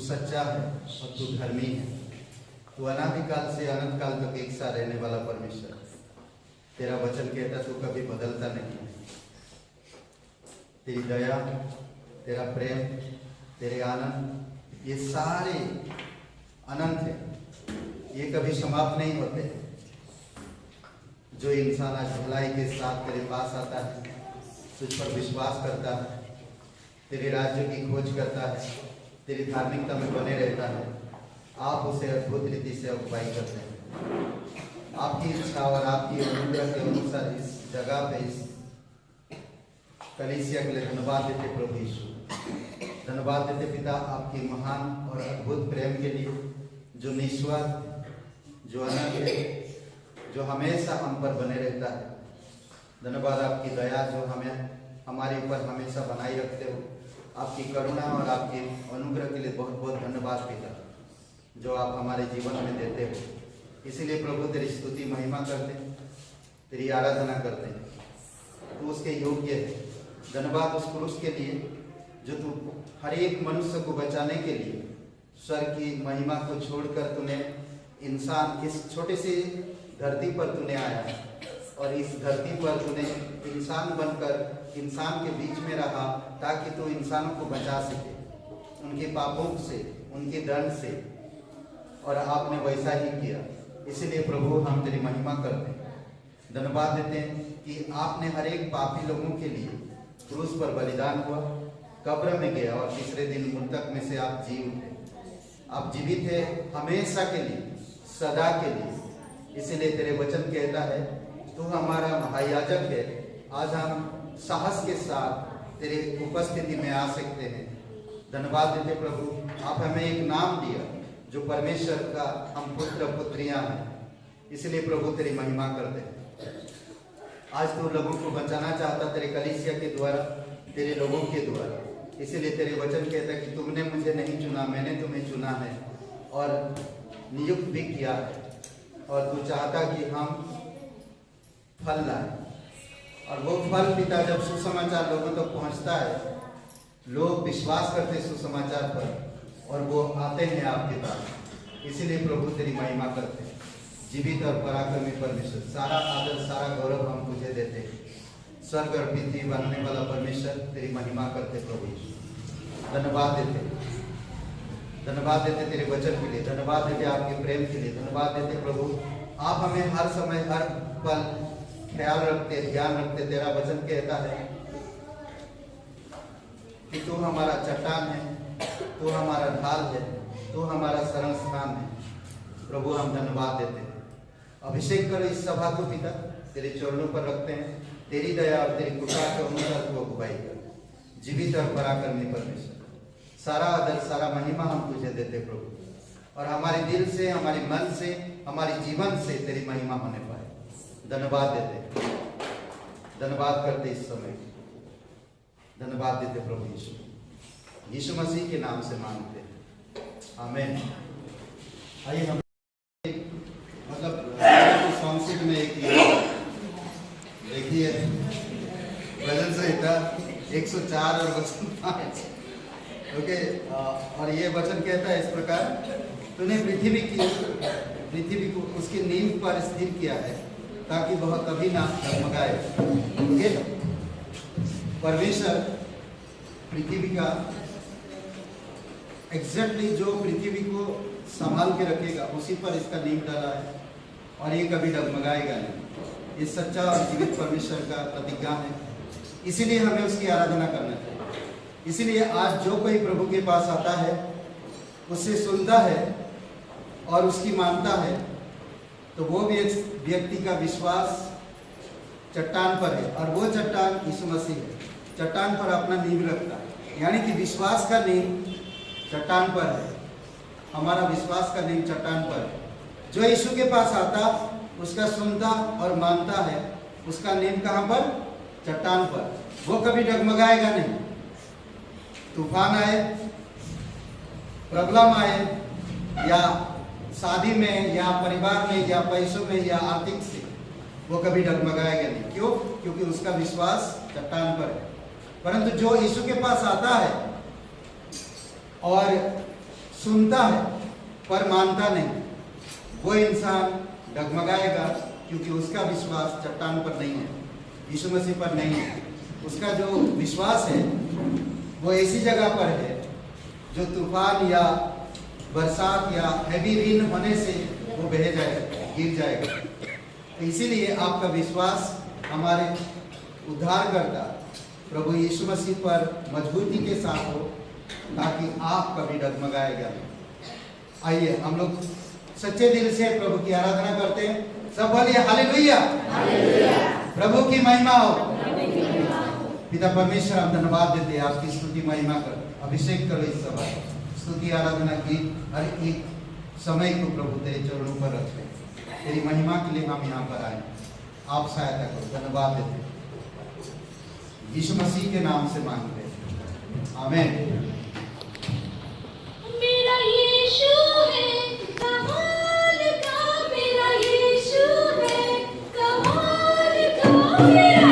सच्चा है और तू धर्मी है। तू अनादिकाल से अनंत काल तक एक सा रहने वाला परमेश्वर। तेरा वचन कहता तू कभी बदलता नहीं है। तेरी दया, तेरा प्रेम, तेरे आनंद, ये सारे अनंत है, ये कभी समाप्त नहीं होते। जो इंसान आज भलाई के साथ तेरे पास आता है, तुझ पर विश्वास करता है, तेरे राज्य की खोज करता है, तेरी धार्मिकता में बने रहता है, आप उसे अद्भुत रीति से अगुवाई करते हैं। आपकी इच्छा और आपकी अनुग्रह के अनुसार इस जगह पे, इस कलीसिया के लिए धन्यवाद देते प्रभु यीशु। धन्यवाद देते पिता आपकी महान और अद्भुत प्रेम के लिए, जो निस्वार्थ, जो अनंत है, जो हमेशा हम पर बने रहता है। धन्यवाद आपकी दया जो हमें हमारे ऊपर हमेशा बनाई रखते हो। आपकी करुणा और आपके अनुग्रह के लिए बहुत बहुत धन्यवाद पिता, जो आप हमारे जीवन में देते हो। इसीलिए प्रभु तेरी स्तुति महिमा करते हैं, तेरी आराधना करते हैं। तू उसके योग्य है। धन्यवाद उस क्रूस के लिए जो तू हर एक मनुष्य को बचाने के लिए स्वर्ग की महिमा को छोड़कर तूने इंसान, इस छोटे से धरती पर तूने आया है और इस धरती पर तूने इंसान बनकर इंसान के बीच में रहा, ताकि तू इंसानों को बचा सके उनके पापों से, उनके दंड से। और आपने वैसा ही किया। इसलिए प्रभु हम तेरी महिमा करते हैं, धन्यवाद देते हैं कि आपने हर एक पापी लोगों के लिए क्रूस पर बलिदान हुआ, कब्र में गया और तीसरे दिन मृतक में से आप जी उठे। आप जीवित थे हमेशा के लिए, सदा के लिए। इसीलिए तेरे वचन कहता है तू हमारा महायाजक है। आज हम साहस के साथ तेरे उपस्थिति में आ सकते हैं। धन्यवाद देते प्रभु, आप हमें एक नाम दिया जो परमेश्वर का हम पुत्र पुत्रियां हैं। इसलिए प्रभु तेरी महिमा करते हैं। आज तू लोगों को बचाना चाहता तेरे कलीसिया के द्वारा, तेरे लोगों के द्वारा। इसीलिए तेरे वचन कहता है कि तुमने मुझे नहीं चुना, मैंने तुम्हें चुना है और नियुक्त भी किया है। और तू चाहता कि हम फल लाए, और वो फल पिता जब सुसमाचार लोगों तक तो पहुंचता है, लोग विश्वास करते सुसमाचार पर और वो आते हैं आपके पास। इसीलिए प्रभु तेरी महिमा करते हैं। जीवित और पराक्रमी परमेश्वर, सारा आदर सारा गौरव हम तुझे देते हैं। स्वर्ग और पृथ्वी बनाने वाला परमेश्वर तेरी महिमा करते प्रभु यीशु। धन्यवाद देते, धन्यवाद देते तेरे वचन के लिए, धन्यवाद देते आपके प्रेम के लिए, धन्यवाद देते प्रभु आप हमें हर समय हर पल ख्याल रखते, ध्यान रखते। तेरा वचन कहता है कि तू हमारा चट्टान है, तू हमारा ढाल है, तू हमारा शरण स्थान है। प्रभु हम धन्यवाद देते हैं। अभिषेक करो इस सभा को पिता, तेरे चरणों पर रखते हैं। तेरी दया और तेरी कृपा के अनुसार तू अगुवाई कर। जीवित और पराक्रमी परमेश्वर, सारा आदर सारा महिमा हम तुझे देते प्रभु, और हमारे दिल से, हमारे मन से, हमारे जीवन से तेरी महिमा होने पाए। धन्यवाद देते, धन्यवाद करते इस समय, धन्यवाद देते प्रभु यीशु, यीशु मसीह के नाम से मांगते हैं, आमीन। आइए हम मतलब सॉन्ग में एक देखिए भजन संहिता 104 और वचन 5। ओके, और ये वचन कहता है इस प्रकार, तूने पृथ्वी को उसकी नींव पर स्थिर किया है, ताकि वह कभी ना डगमगाए। ओके, परमेश्वर पृथ्वी का एग्जैक्टली जो पृथ्वी को संभाल के रखेगा, उसी पर इसका नींव डाला है और ये कभी डगमगाएगा नहीं। ये सच्चा और जीवित परमेश्वर का प्रतिज्ञा है। इसीलिए हमें उसकी आराधना करना चाहिए। इसीलिए आज जो कोई प्रभु के पास आता है, उससे सुनता है और उसकी मानता है, तो वो भी एक व्यक्ति का विश्वास चट्टान पर है, और वो चट्टान यीशु मसीह है। चट्टान पर अपना नींव रखता है, यानी कि विश्वास का नींव चट्टान पर है। हमारा विश्वास का नींव चट्टान पर है। जो यीशु के पास आता, उसका सुनता और मानता है, उसका नींव कहाँ पर? चट्टान पर। वो कभी डगमगाएगा नहीं। तूफान आए, प्रॉब्लम आए, या शादी में या परिवार में या पैसों में या आर्थिक से, वो कभी डगमगाएगा नहीं। क्यों? क्योंकि उसका विश्वास चट्टान पर है। परंतु जो यीशु के पास आता है और सुनता है पर मानता नहीं, वो इंसान डगमगाएगा, क्योंकि उसका विश्वास चट्टान पर नहीं है, यीशु मसीह पर नहीं है। उसका जो विश्वास है वो ऐसी जगह पर है जो तूफान या बरसात या हैवी रेन होने से वो बह जाएगा, गिर जाएगा। तो इसीलिए आपका विश्वास हमारे उद्धारकर्ता प्रभु यीशु मसीह पर मजबूती के साथ हो, ताकि आप कभी डगमगाएगा नहीं। आइए हम लोग सच्चे दिल से प्रभु की आराधना करते हैं। सब बोलिए हालेलुया। प्रभु की महिमा हो। पिता परमेश्वर, हम धन्यवाद देते हैं, आपकी स्तुति महिमा कर, अभिषेक करो इस समय, स्तुति आराधना की हर एक समय को प्रभु तेरे चरणों पर रखे। तेरी महिमा के लिए हम यहाँ पर आए, आप सहायता करो। धन्यवाद देते हैं, यीशु मसीह के नाम से मांगते हैं, आमीन। मेरा यीशु है कमाल का, मेरा यीशु है कमाल का, मेरा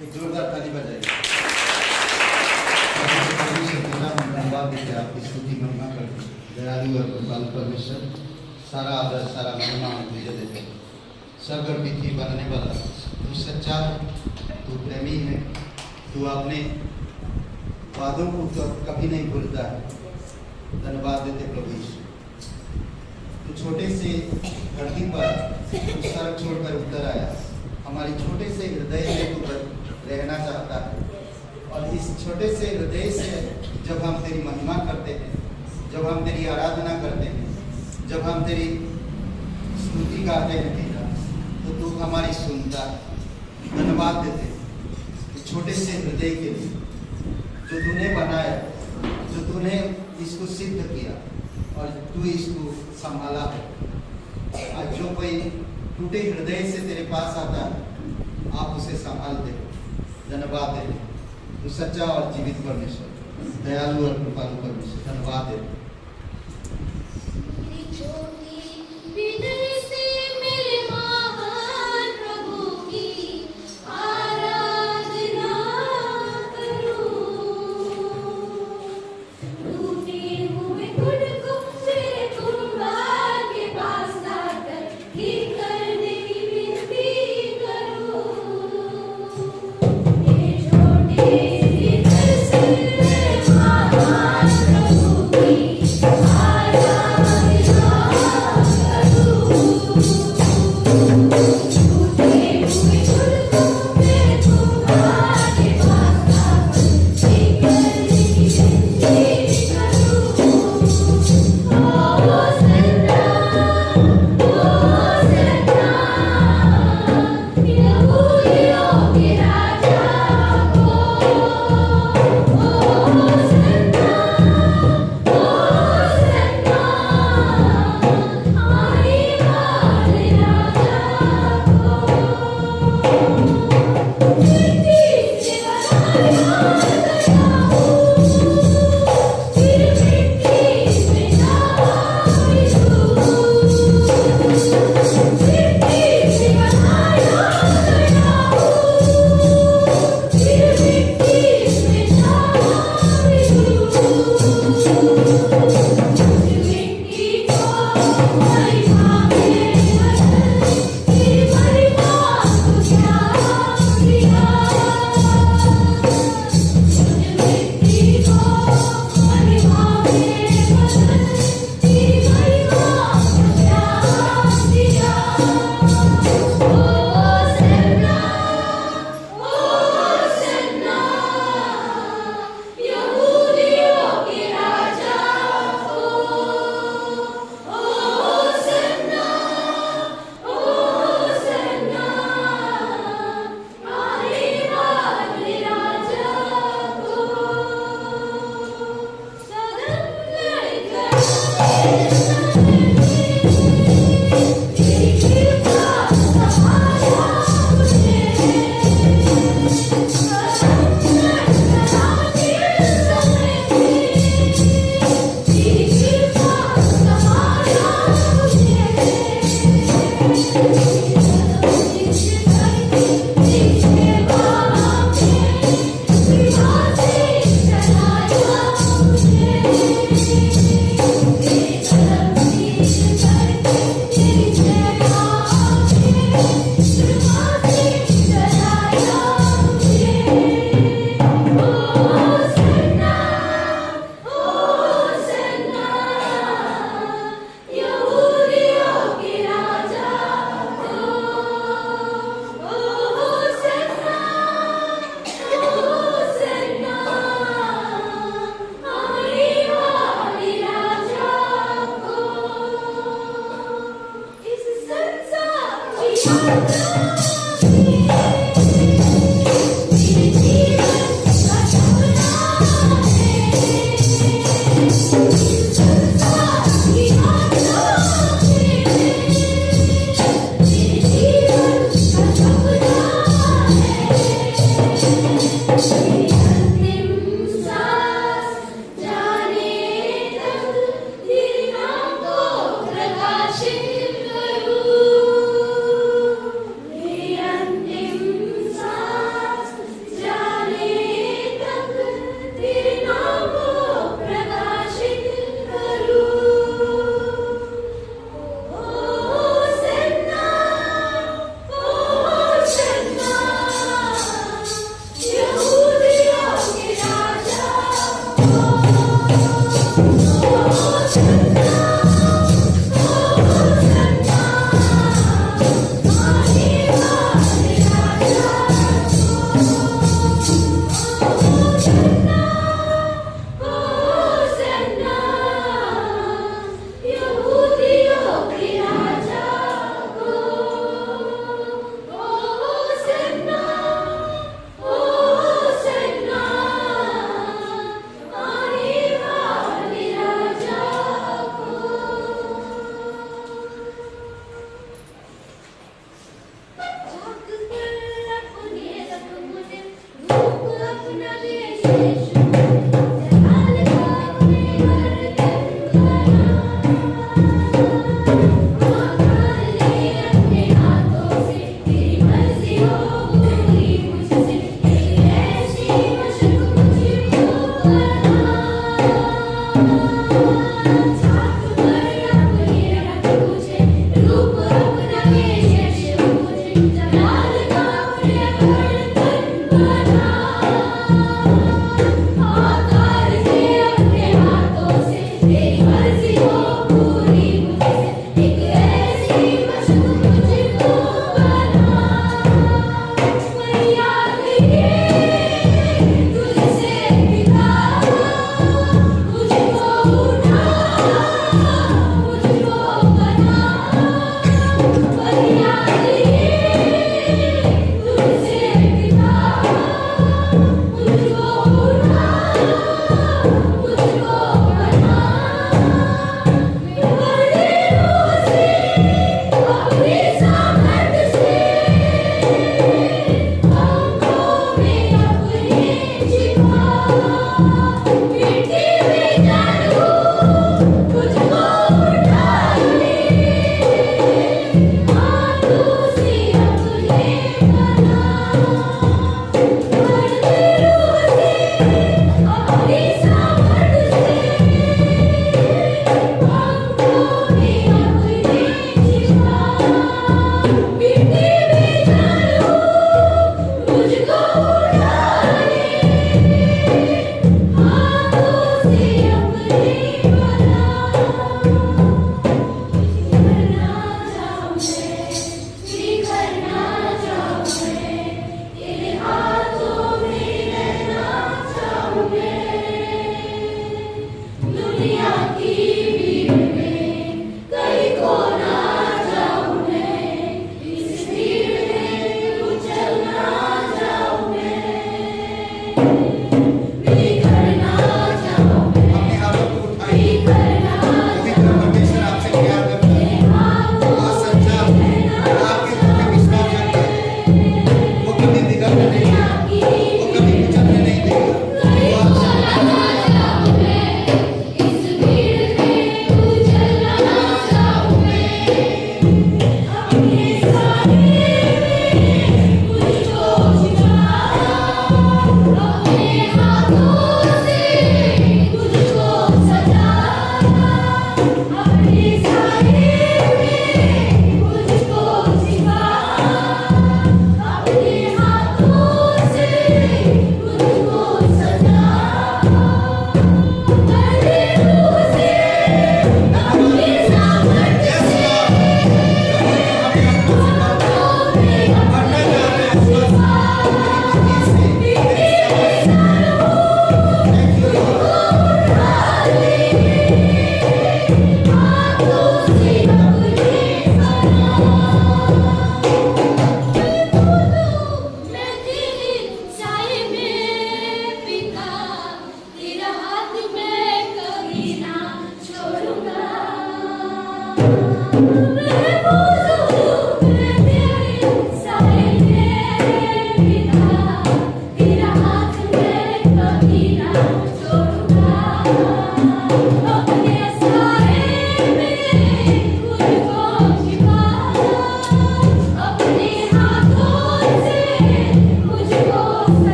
एक जोरदार ताली बजाइए। धन्यवाद देते आपकी स्तुति महिमा करते दयालु और कृपालु परमेश्वर, सारा आदर सारा महिमा हम तुझे देते। स्वर्ग और पृथ्वी बनाने वाला तू सच्चा है, तू प्रेमी है, तू अपने वादों को तो कभी नहीं भूलता है। धन्यवाद देते प्रभु यीशु। तू छोटे से धरती पर तू सड़क छोड़कर उतर आया, हमारी छोटे से हृदय में तू रहना चाहता है। और इस छोटे से हृदय से जब हम तेरी महिमा करते हैं, जब हम तेरी आराधना करते हैं, जब हम तेरी स्तुति गाते हैं पिता, तो तू हमारी सुनता है। धन्यवाद देते हैं छोटे से हृदय के लिए जो तूने बनाया, जो तूने इसको सिद्ध किया और तू इसको संभाला है। आज जो कोई टूटे हृदय से तेरे पास आता है, आप उसे संभाल दे। धन्यवाद दे, तू सच्चा और जीवित परमेश्वर, दयालु और कृपालु परमेश्वर। धन्यवाद दे। मेरी ज्योति हृदय से मेरे महान प्रभु की आराधना करूं। टूटे हुए खुद को तेरे कुर्बान के पास लाकर ठीक करने की विनती करूं। मेरे छोटे हृदय से मेरे महान प्रभु की अपना दे शेष जलाल का अपने बर्तन बना आकार ले अपने हाथों से तेरी मर्जी हो पूरी मुझसे तेरी ऐसी मशक मुझको बना छाप पर अपनी रख मुझे रूप अपना दे शेष मुझे जलाल का अपने बर्तन बना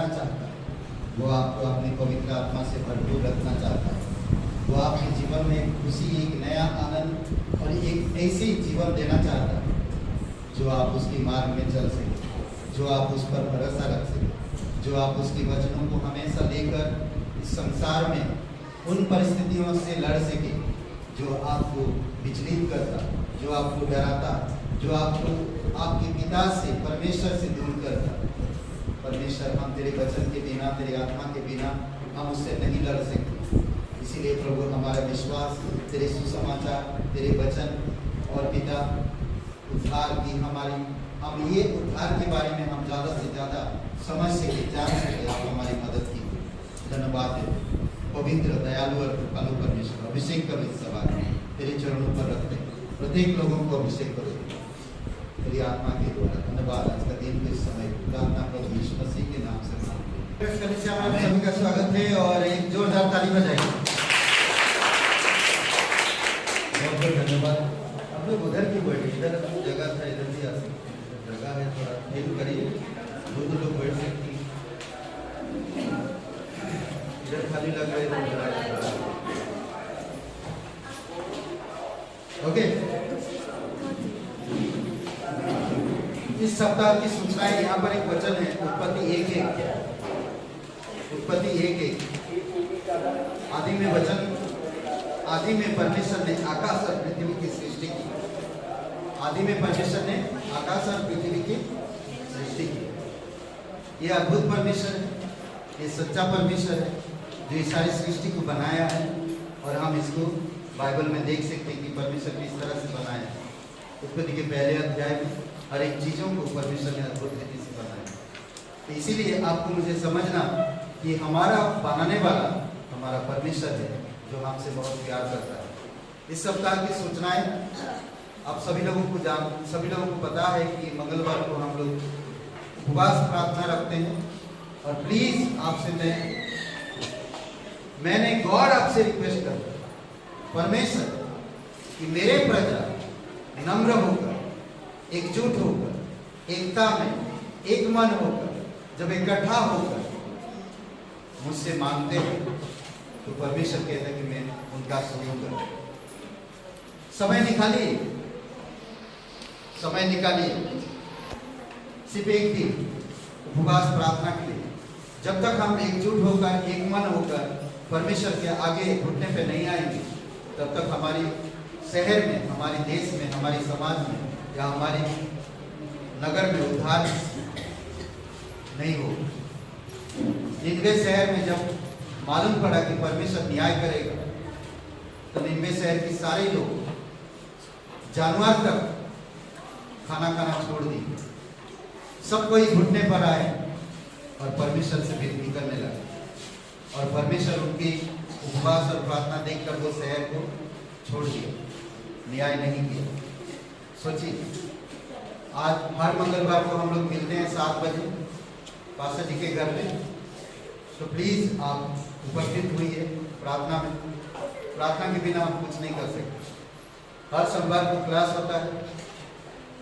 चाहता है, वो आपको अपनी पवित्र आत्मा से भरपूर रखना चाहता है। वो आपके जीवन में एक खुशी, एक नया आनंद और एक ऐसी जीवन देना चाहता है जो आप उसकी मार्ग में चल सके, जो आप उस पर भरोसा रख सके, जो आप उसकी वचनों को हमेशा लेकर इस संसार में उन परिस्थितियों से लड़ सके जो आपको विचलित करता, जो आपको डराता, जो आपको आपके पिता से, परमेश्वर से दूर करता। परमेश्वर, हम तेरे वचन के बिना, तेरी आत्मा के बिना हम उससे नहीं लड़ सकते। इसीलिए प्रभु, हमारा विश्वास तेरे सुसमाचार, तेरे वचन और पिता उद्धार की हम ये उद्धार के बारे में हम ज़्यादा से ज़्यादा समझ सके, जान सके। आप हमारी मदद की धन्यवाद देते। पवित्र, दयालु और कृपालु परमेश्वर, अभिषेक करो इस सभा में, तेरे चरणों पर रखते प्रत्येक लोगों को अभिषेक करो तेरी आत्मा के द्वारा। धन्यवाद। आज का दिन के समय प्रार्थना प्रभु यीशु मसीह के नाम से मांगते हैं। आप सभी का स्वागत है और एक जोरदार ताली बजाइए। बहुत बहुत धन्यवाद। आप लोग उधर की बैठे, इधर जगह था, इधर भी आ सकते हैं, जगह है, थोड़ा हेल्प करिए, दो लोग बैठ सकते हैं। इधर खाली लग रहा है। ओके, इस सप्ताह की सूचनाएं यहाँ पर एक वचन है, उत्पत्ति 1:1। उत्पत्ति 1:1। आदि में वचन, आदि में परमेश्वर ने आकाश और पृथ्वी की सृष्टि की। आदि में परमेश्वर ने आकाश और पृथ्वी की सृष्टि की। ये अद्भुत परमेश्वर है, ये सच्चा परमेश्वर है जो इस सारी सृष्टि को बनाया है। और हम इसको बाइबल में देख सकते हैं कि परमेश्वर किस तरह से बनाया है। उत्पत्ति के पहले अध्याय में हर एक चीज़ों को परमेश्वर ने अद्भुत रीति से बनाया। तो इसीलिए आपको मुझे समझना कि हमारा बनाने वाला हमारा परमेश्वर है जो हमसे बहुत प्यार करता है। इस सप्ताह की सूचनाएं आप सभी लोगों को पता है कि मंगलवार को हम लोग उपवास प्रार्थना रखते हैं। और प्लीज आपसे मैंने गॉड आपसे रिक्वेस्ट कर परमेश्वर कि मेरे प्रजा नम्र होकर, एकजुट होकर, एकता में एक मन होकर, जब इकट्ठा होकर मुझसे मांगते हैं तो परमेश्वर कहता है कि मैं उनका सुनूंगा। समय निकालिए, समय निकालिए, सिर्फ एक दिन उपवास प्रार्थना के लिए। जब तक हम एकजुट होकर, एक मन होकर परमेश्वर के आगे घुटने पे नहीं आएंगे, तब तक हमारी शहर में, हमारे देश में, हमारी समाज में या हमारी नगर में उद्धार नहीं हो। निनवे शहर में जब मालूम पड़ा कि परमेश्वर न्याय करेगा, तो निनवे शहर के सारे लोग, जानवर तक खाना खाना छोड़ दिए। सब कोई घुटने पर आए और परमेश्वर से विनती करने लगे। और परमेश्वर उनकी उपवास और प्रार्थना देखकर वो शहर को छोड़ दिया, न्याय नहीं किया। सोचिए, आज हर मंगलवार को हम लोग मिलते हैं 7 बजे पास्टर जी के घर में। तो प्लीज आप उपस्थित हुइए प्रार्थना में। प्रार्थना के बिना हम कुछ नहीं कर सकते। हर सोमवार को क्लास होता है,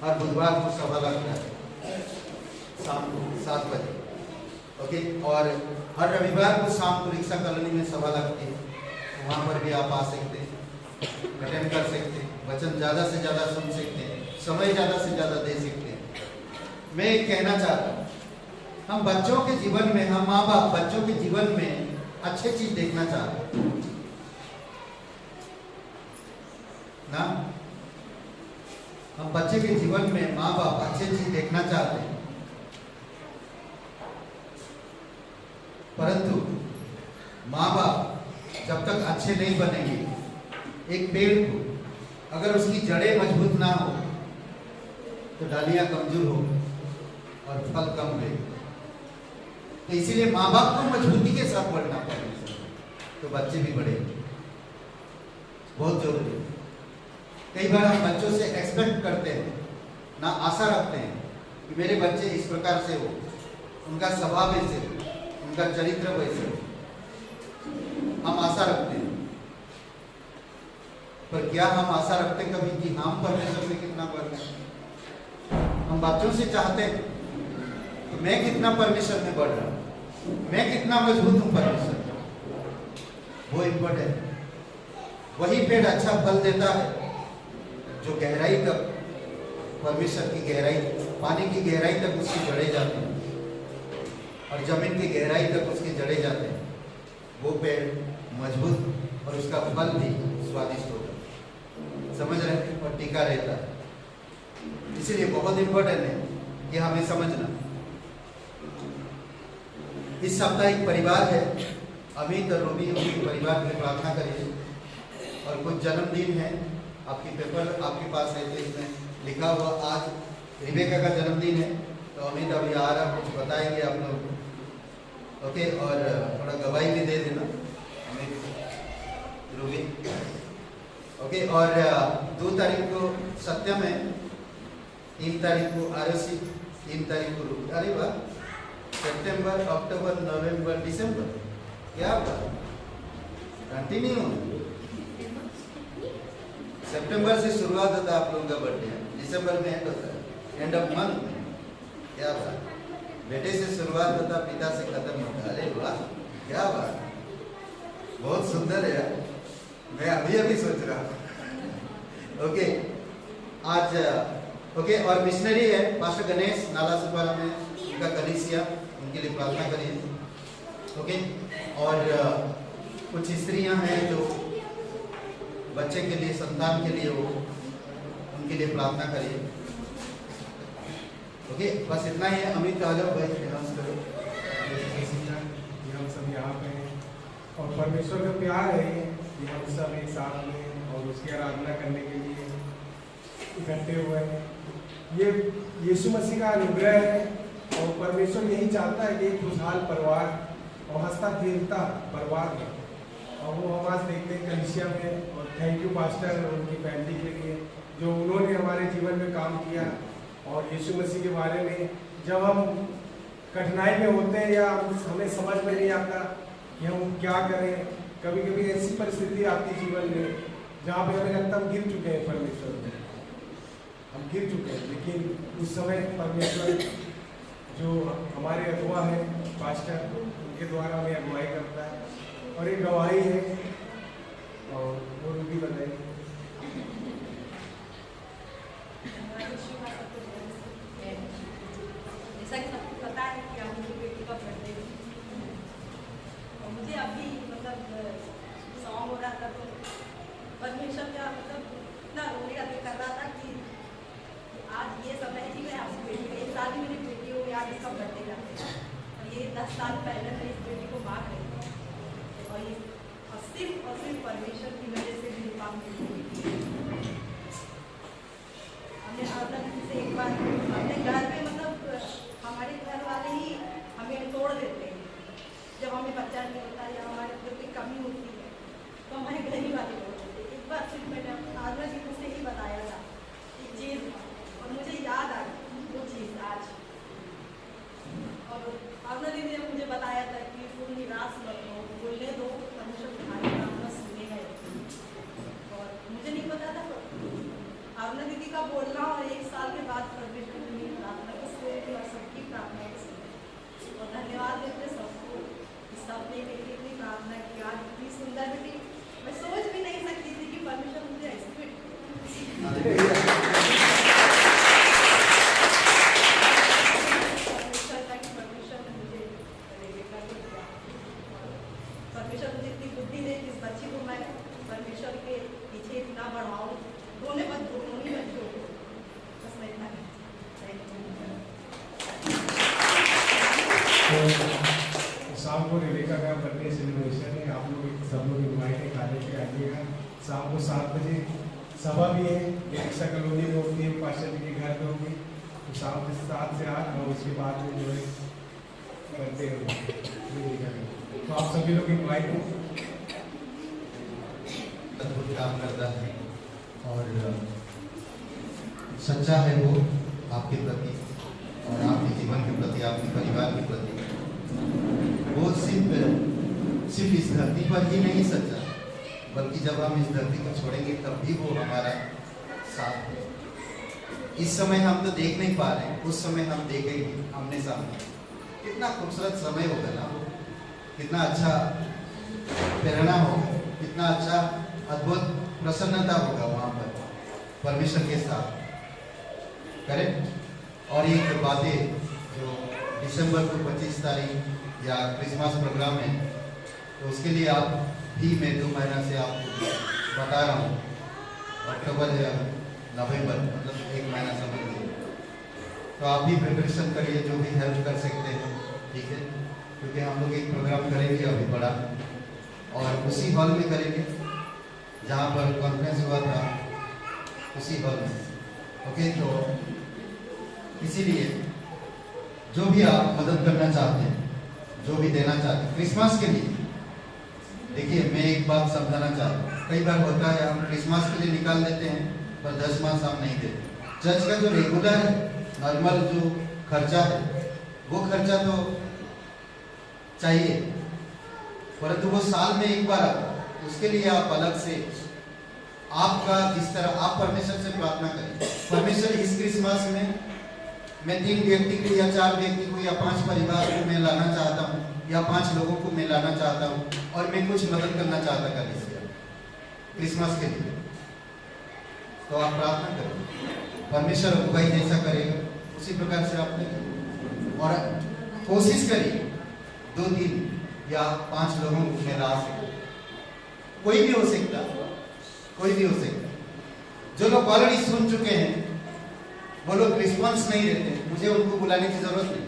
हर बुधवार को सभा लगता है शाम को 7 बजे। ओके, और हर रविवार को शाम को रिक्शा कॉलोनी में सभा लगती है, वहाँ पर भी आप आ सकते हैं, अटेंड कर सकते हैं, वचन ज़्यादा से ज़्यादा सुन सकते हैं, समय ज़्यादा से ज़्यादा दे सकते हैं। मैं एक कहना चाहता हूँ, हम बच्चों के जीवन में, हम माँ बाप बच्चों के जीवन में अच्छी चीज देखना चाहते हैं ना। हम बच्चे के जीवन में माँ बाप अच्छी चीज देखना चाहते हैं, परंतु माँ बाप जब तक अच्छे नहीं बनेंगे, एक पेड़ को अगर उसकी जड़ें मजबूत ना हो तो डालियां कमजोर हो और फल कम देगी। तो इसीलिए माँ बाप को मजबूती के साथ बढ़ना पड़ेगा, तो बच्चे भी बढ़ेंगे, बहुत जरूरी है। कई बार हम बच्चों से एक्सपेक्ट करते हैं ना, आशा रखते हैं कि मेरे बच्चे इस प्रकार से हो, उनका स्वभाव ऐसे हो, उनका चरित्र वैसे हो, हम आशा रखते हैं। पर क्या हम आशा रखते कभी कि हम परमेश्वर में कितना बढ़ रहे हैं? हम बच्चों से चाहते हैं तो मैं कितना परमेश्वर में बढ़ रहा हूं, मैं कितना मजबूत हूं परमेश्वर का, वो इम्पोर्टेंट। वही पेड़ अच्छा फल देता है जो गहराई तक, परमेश्वर की गहराई, पानी की गहराई तक उसकी जड़ें जाती हैं और जमीन की गहराई तक उसके जड़ें जाते हैं। वो पेड़ मजबूत और उसका फल भी स्वादिष्ट होगा, समझ रहे हैं, और टिका रहता है। इसीलिए बहुत इंपॉर्टेंट है कि हमें समझना। इस सप्ताह एक परिवार है, अमित और रूबी, उनके परिवार के लिए प्रार्थना करिए। और कुछ जन्मदिन है, आपकी पेपर आपके पास है तो इसमें लिखा हुआ आज रिबेका का जन्मदिन है, तो अमित अभी आ रहा, कुछ बताएंगे आप लोगों को, ओके। और थोड़ा गवाही भी दे देना अमित, रूबी, ओके। और 2 तारीख को सत्यम है, 3 तारीख को आरसी, 3 तारीख को रूबी। अरे वाह, सितंबर, अक्टूबर, नवंबर, दिसंबर, क्या बात, कंटिन्यू। सितंबर से शुरुआत होता है आप लोगों का बर्थडे, दिसंबर में एंड होता है, एंड ऑफ मंथ में, क्या बात। बेटे से शुरुआत होता, पिता से खत्म होता। अरे वाह, क्या बात, बहुत सुंदर है यार, मैं अभी अभी सोच रहा हूँ। ओके, आज ओके। और मिशनरी है पास्टर गणेश नाला सुपारा में, उनका कलीसिया, उनके लिए प्रार्थना करिए, ओके। और कुछ स्त्रियां हैं जो बच्चे के लिए, संतान के लिए, वो उनके लिए प्रार्थना करिए, ओके। बस इतना ही है। अमित आ जाओ भाई, अनाउंस करो। हम सब यहाँ पे हैं और परमेश्वर का प्यार है कि हम सब एक साथ में और उसकी आराधना करने के लिए इकट्ठे हुए हैं। ये यीशु मसीह का अनुग्रह है और परमेश्वर यही चाहता है कि एक खुशहाल परिवार और हंसता खेलता परिवार है, और वो हम आज देखते हैं कलीसिया में। और थैंक यू पास्टर और उनकी फैमिली के लिए जो उन्होंने हमारे जीवन में काम किया। और यीशु मसीह के बारे में जब हम कठिनाई में होते हैं या हमें समझ में नहीं आता कि हम क्या करें, कभी कभी ऐसी परिस्थिति आती जीवन में जहाँ पे हमें लगता हम गिर चुके हैं, परमेश्वर में हम गिर चुके हैं। लेकिन उस समय परमेश्वर जो हमारे अगुआ है पास्टर, उनके द्वारा हमें अगुवाई करता है और एक गवाही है, और वो भी बताइए। जैसा कि सबको पता है कि आज मेरी बेटी का बर्थडे है, और मुझे अभी मतलब सॉन्ग हो रहा था तो परमेश्वर का मतलब इतना रोने का दिल कर रहा था कि आज ये समय है कि मैं आपकी बेटी का, 1 साल की मेरी बेटी हो, आज इसका बर्थडे करते हैं। और ये 10 साल पहले मैं इस बेटी को मांग रही थी, और ये और सिर्फ परमेश्वर की वजह से मेरी मांग मिली। हमने आदत से एक बार अपने घर में मतलब हमारे घर वाले ही हमें तोड़ देते हैं, जब हमें बच्चा नहीं होता या हमारे अंदर कोई कमी होती है तो हमारे घर ही वाले तोड़ देते हैं। एक बार सिर्फ मैंने आदरा जी को से ही बताया था एक चीज़, और मुझे याद आई वो चीज़ आज। और आदरा जी ने मुझे बताया था कि तुम निराश मत हो, बोलने दो, परमेश्वर तुम्हारी प्रार्थना सुनेगा। और मुझे नहीं पता था आवना दीदी का बोलना, और 1 साल के बाद परमेश्वर ने मेरी प्रार्थना को सुने और सबकी प्रार्थना को सुने। और धन्यवाद देते सबको, सबने मेरी इतनी प्रार्थना की, आज इतनी सुंदर बेटी मैं सोच भी नहीं सकती थी कि परमेश्वर मुझे ऐसी बेटी परमेश्वर ने मुझे रेबेका को दिया। परमेश्वर मुझे इतनी बुद्धि दे कि इस बच्ची को मैं परमेश्वर के पीछे इतना बढ़ाऊँ, दोनों ही बच्चों को, बस मैं इतना शाम को रेबेका का बर्थडे सेलिब्रेशन है, आप लोग सब लोग इन्वाइट है, खाने के आइएगा। शाम को 7 बजे सभा भी है, रिक्शा कॉलोनी में होती है, पास्टर जी के घर में होगी, तो शाम के 7 से 8, और उसके बाद में जो है बर्थडे होगा। तो आप सभी लोग इन्वाइट हो। अद्भुत काम करता है और सच्चा है वो आपके प्रति और आपके जीवन के प्रति, आपके परिवार के प्रति। वो सिर्फ इस धरती पर ही नहीं सच्चा, बल्कि जब हम इस धरती को छोड़ेंगे तब भी वो हमारा साथ है। इस समय हम तो देख नहीं पा रहे हैं, उस समय हम देखेंगे आमने सामने। कितना खूबसूरत समय होगा ना वो। कितना अच्छा प्रेरणा होगा, कितना अच्छा अद्भुत प्रसन्नता होगा वहाँ पर परमेश्वर के साथ। करेक्ट। और ये जो बातें जो दिसंबर को 25 तारीख या क्रिसमस प्रोग्राम है, तो उसके लिए आप भी मैं 2 महीना से आपको बता रहा हूँ, अक्टूबर या नवंबर, मतलब 1 महीना समझ लीजिए। तो आप भी प्रिपरेशन करिए, जो भी हेल्प कर सकते हैं, ठीक है। क्योंकि हम लोग एक प्रोग्राम करेंगे अभी बड़ा, और उसी हॉल में करेंगे जहाँ पर कॉन्फ्रेंस हुआ था, उसी हॉल में। ओके, तो इसीलिए जो भी आप मदद करना चाहते हैं, जो भी देना चाहते हैं क्रिसमस के लिए, देखिए मैं एक बात समझाना चाहता हूँ। कई बार होता है हम क्रिसमस के लिए निकाल देते हैं पर 10 मास हम नहीं देते। चर्च का जो रेगुलर नॉर्मल जो खर्चा है, वो खर्चा तो चाहिए, परंतु वो साल में एक बार आता है। उसके लिए आप अलग से आपका जिस तरह आप परमेश्वर से प्रार्थना करें, परमेश्वर इस क्रिसमस में मैं 3 व्यक्ति को या 4 व्यक्ति को या 5 परिवार को मैं लाना चाहता हूँ, या 5 लोगों को मैं लाना चाहता हूँ, और मैं कुछ मदद करना चाहता कर क्रिसमस के लिए। तो आप प्रार्थना करें, परमेश्वर अगुवाई जैसा करेगा उसी प्रकार से आप करें, और कोशिश करिए 2-3 या 5 लोगों को मैं ला सकूं। कोई भी हो सकता, कोई भी हो सकता। जो लोग ऑलरेडी सुन चुके हैं वो लोग रिस्पॉन्स नहीं देते, मुझे उनको बुलाने की जरूरत नहीं।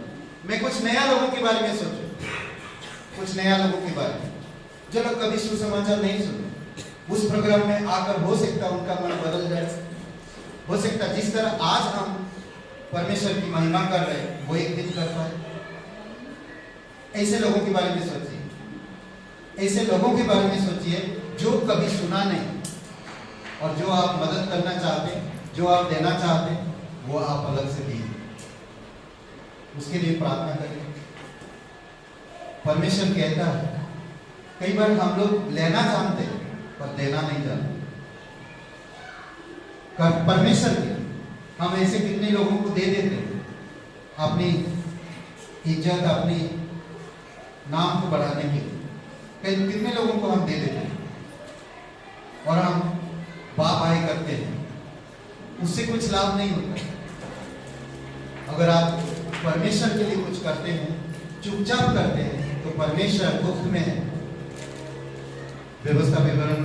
मैं कुछ नया लोगों के बारे में सोचूं, कुछ नया लोगों के बारे में जो लोग कभी सुसमाचार नहीं सुने, उस प्रोग्राम में आकर हो सकता उनका मन बदल जाए। हो सकता जिस तरह आज हम परमेश्वर की महिमा कर रहे हैं वो एक दिन कर पाए। ऐसे लोगों के बारे में सोचिए, ऐसे लोगों के बारे में सोचिए जो कभी सुना नहीं, और जो आप मदद करना चाहते हैं, जो आप देना चाहते हैं, वो आप अलग से दीजिए। उसके लिए प्रार्थना करें। परमेश्वर कहता है, कई बार हम लोग लेना जानते हैं पर देना नहीं जानते। परमेश्वर के हम ऐसे कितने लोगों को दे देते हैं अपनी इज्जत, अपनी नाम को बढ़ाने के लिए। कितने लोगों को हम दे देते हैं और हम वाह वाह करते हैं, उससे कुछ लाभ नहीं होता। अगर आप परमेश्वर के लिए कुछ करते हैं, चुपचाप करते हैं, तो परमेश्वर गुप्त में है। व्यवस्था विवरण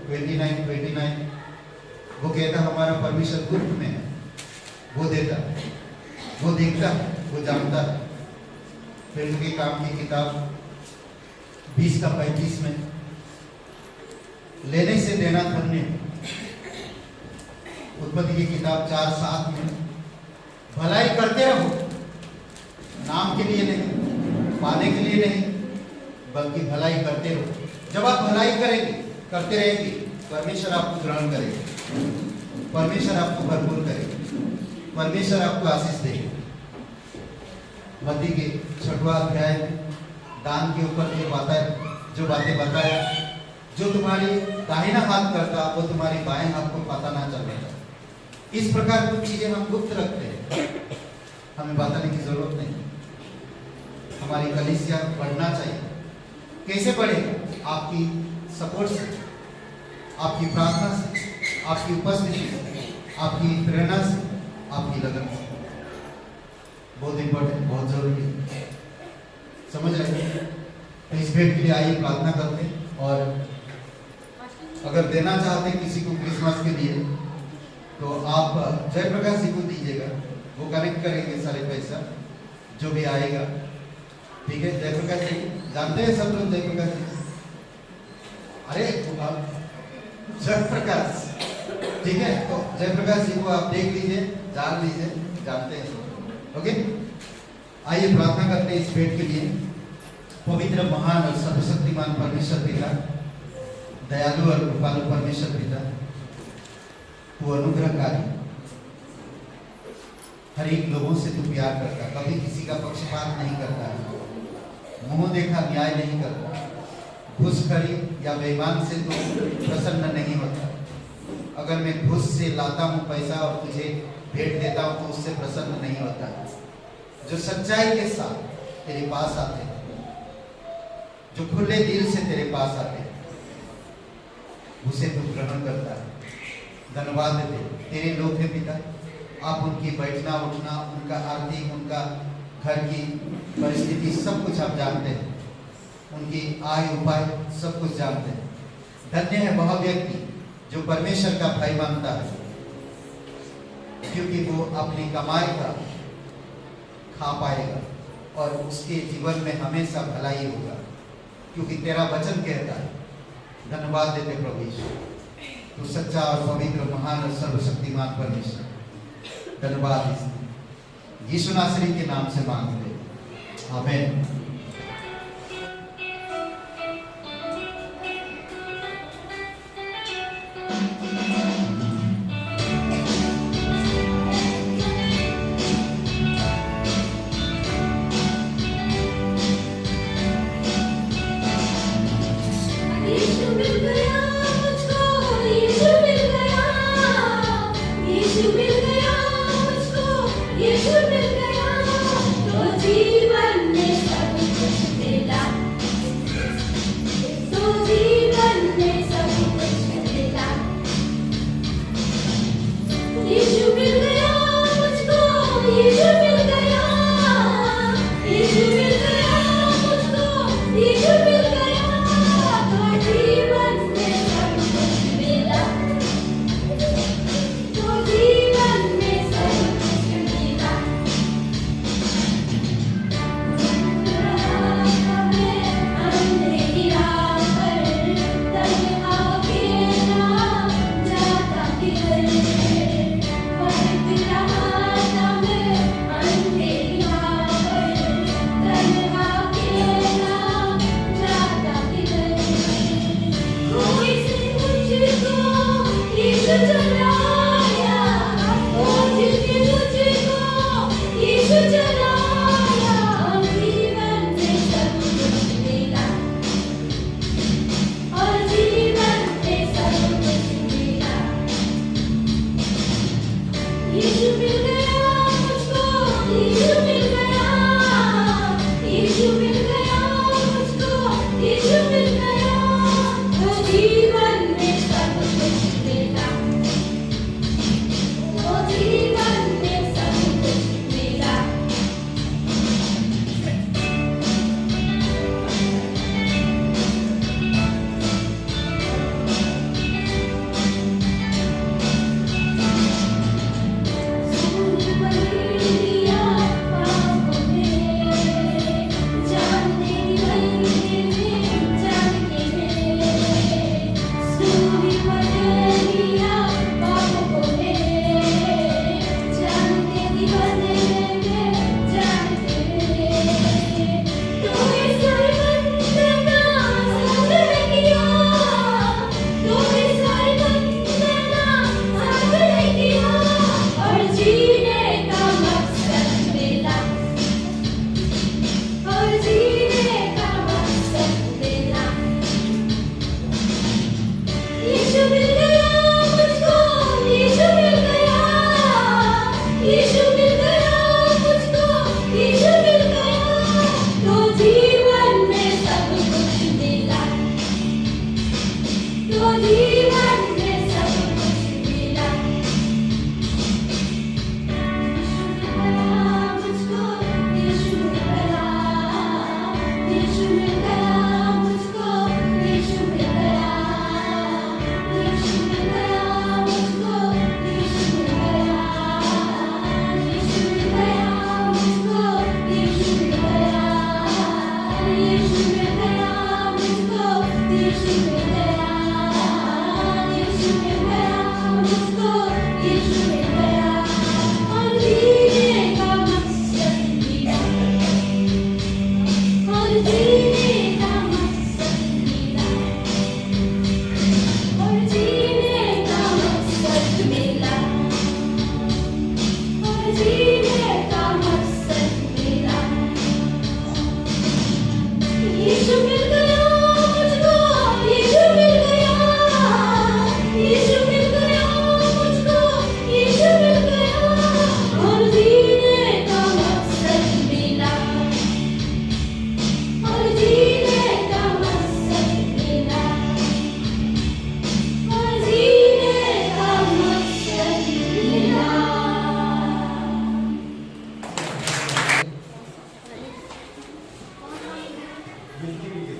29 वो कहता हमारा परमेश्वर गुप्त में है, वो देता, वो देखता, वो जानता है। फिर उनके काम की किताब 20:35 में लेने से देना धन्य। उत्पत्ति की किताब 4:7 में भलाई करते रहो, नाम के लिए नहीं, पाने के लिए नहीं, बल्कि भलाई करते रहो। जब आप भलाई करेंगे, करते रहेंगे, परमेश्वर आपको ग्रहण करेगा, परमेश्वर आपको भरपूर करेगा, परमेश्वर आपको आशीष देगा। मत्ती के 6वां अध्याय में दान के ऊपर जो बातें बताया, जो तुम्हारी दाहिना हाथ करता वो तुम्हारी बाएं हाथ को पता ना चलेगा। इस प्रकार की चीजें हम गुप्त रखते हैं, हमें बताने की जरूरत नहीं। हमारी कलीसिया बढ़ना चाहिए। कैसे बढ़ेगा? आपकी सपोर्ट से, आपकी प्रार्थना से, आपकी उपस्थिति से, आपकी प्रेरणा से, आपकी लगन से। बहुत इंपॉर्टेंट, बहुत जरूरी है। समझ रहे हैं? तो इस भेंट के लिए आइए प्रार्थना करते हैं, और अगर देना चाहते हैं किसी को क्रिसमस के लिए, तो आप जयप्रकाश जी को दीजिएगा, वो कनेक्ट करेंगे सारे पैसा जो भी आएगा। ठीक है, जयप्रकाश जी जानते हैं सब लोग जयप्रकाश जी? अरे जयप्रकाश, ठीक है, तो जयप्रकाश जी को आप देख लीजिए, जान लीजिए, जानते हैं सब। ओके, आइए प्रार्थना करते हैं इस भेंट के लिए। पवित्र, महान और सर्वशक्तिमान परमेश्वर पिता, दयालु और कृपालु परमेश्वर पिता, तू अनुग्रहकारी, हर एक लोगों से तू प्यार करता, कभी किसी का पक्षपात नहीं करता, मुंह देखा न्याय नहीं करता, घूसखोरी या बेईमान से तो प्रसन्न नहीं होता। अगर मैं घूस से लाता हूँ पैसा और तुझे भेंट देता हूँ तो उससे प्रसन्न नहीं होता। जो सच्चाई के साथ तेरे पास आते हैं, जो खुले दिल से तेरे पास आते हैं, उसे तू ग्रहण करता है। धन्यवाद देते तेरे लोग हैं पिता, आप उनकी बैठना उठना, उनका आर्थिक, उनका घर की परिस्थिति सब कुछ आप जानते हैं, उनकी आय उपाय सब कुछ जानते हैं। धन्य है वह व्यक्ति जो परमेश्वर का भय मानता है, क्योंकि वो अपनी कमाई का खा पाएगा और उसके जीवन में हमेशा भलाई होगा, क्योंकि तेरा वचन कहता है। धन्यवाद देते प्रभु यीशु, तू सच्चा और पवित्र, महान और सर्वशक्तिमान परमेश्वर। धन्यवाद यीशु नासरी के नाम से मांगते, आमीन। यीशु मिल गया मुझको, यीशु मिल गया, यीशु मिल गया मुझको, यीशु मिल गया, तो जीवन में सब कुछ मिला, तो जीवन में सब कुछ मिला। यीशु मिल गया मुझको, यीशु मिल गया, यीशु मिल गया मुझको, यीशु मिल गया, तो जीवन में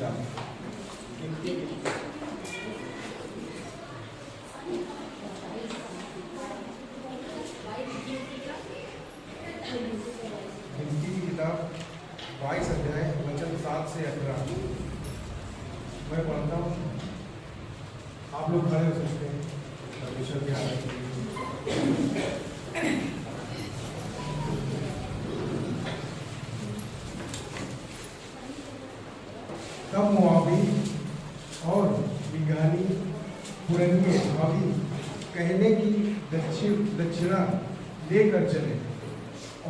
किताब गिनती गिनती की किताब 22 अध्याय वचन 7 से 18 मैं पढ़ता हूँ। आप लोग खड़े हो सकते हैं परमेश्वर के आगे के लिए। तब मोआबी और मिघानी पुरनिये भाभी कहने की दक्षिणा लेकर चले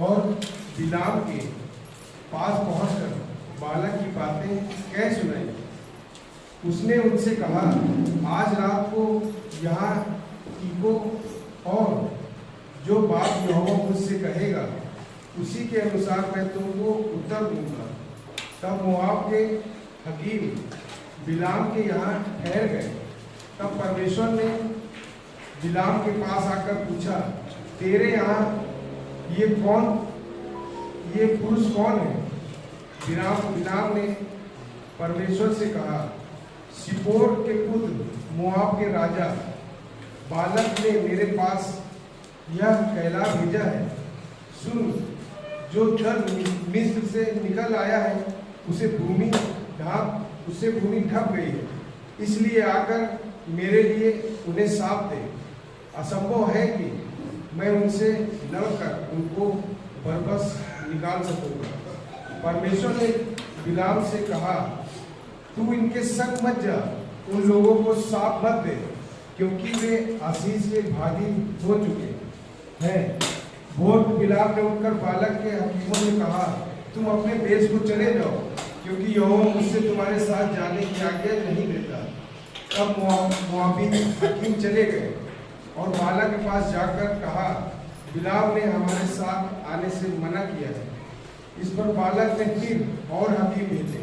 और बिलाम के पास पहुंचकर बालक की बातें कह सुनाई। उसने उनसे कहा, आज रात को यहाँ टिको और जो बात यहोवा मुझसे कहेगा उसी के अनुसार मैं तुमको उत्तर दूंगा। तब मोआब के हकीम बिलाम के यहाँ ठहर गए। तब परमेश्वर ने बिलाम के पास आकर पूछा, तेरे यहाँ ये पुरुष कौन है? बिलाम ने परमेश्वर से कहा, सिपोर के पुत्र मोआब के राजा बालक ने मेरे पास यह कहला भेजा है, सुन, जो दल मिस्र से निकल आया है उसे भूमि ढक गई है, इसलिए आकर मेरे लिए उन्हें साफ दे। असंभव है कि मैं उनसे लड़कर उनको बरबस निकाल सकूंगा। परमेश्वर ने बिलाम से कहा, तू इनके संग मत जा, उन लोगों को साफ मत दे, क्योंकि वे आशीष के भागी हो चुके हैं। भोर बिलाम ने उठकर बालक के हकीमों ने कहा, तुम अपने देश को चले जाओ, क्योंकि यहोवा मुझसे तुम्हारे साथ जाने की आज्ञा नहीं देता। तब मोआबी हकीम चले गए और बालक के पास जाकर कहा, बिलाम ने हमारे साथ आने से मना किया है। इस पर बालक ने फिर और हकीम भेजे,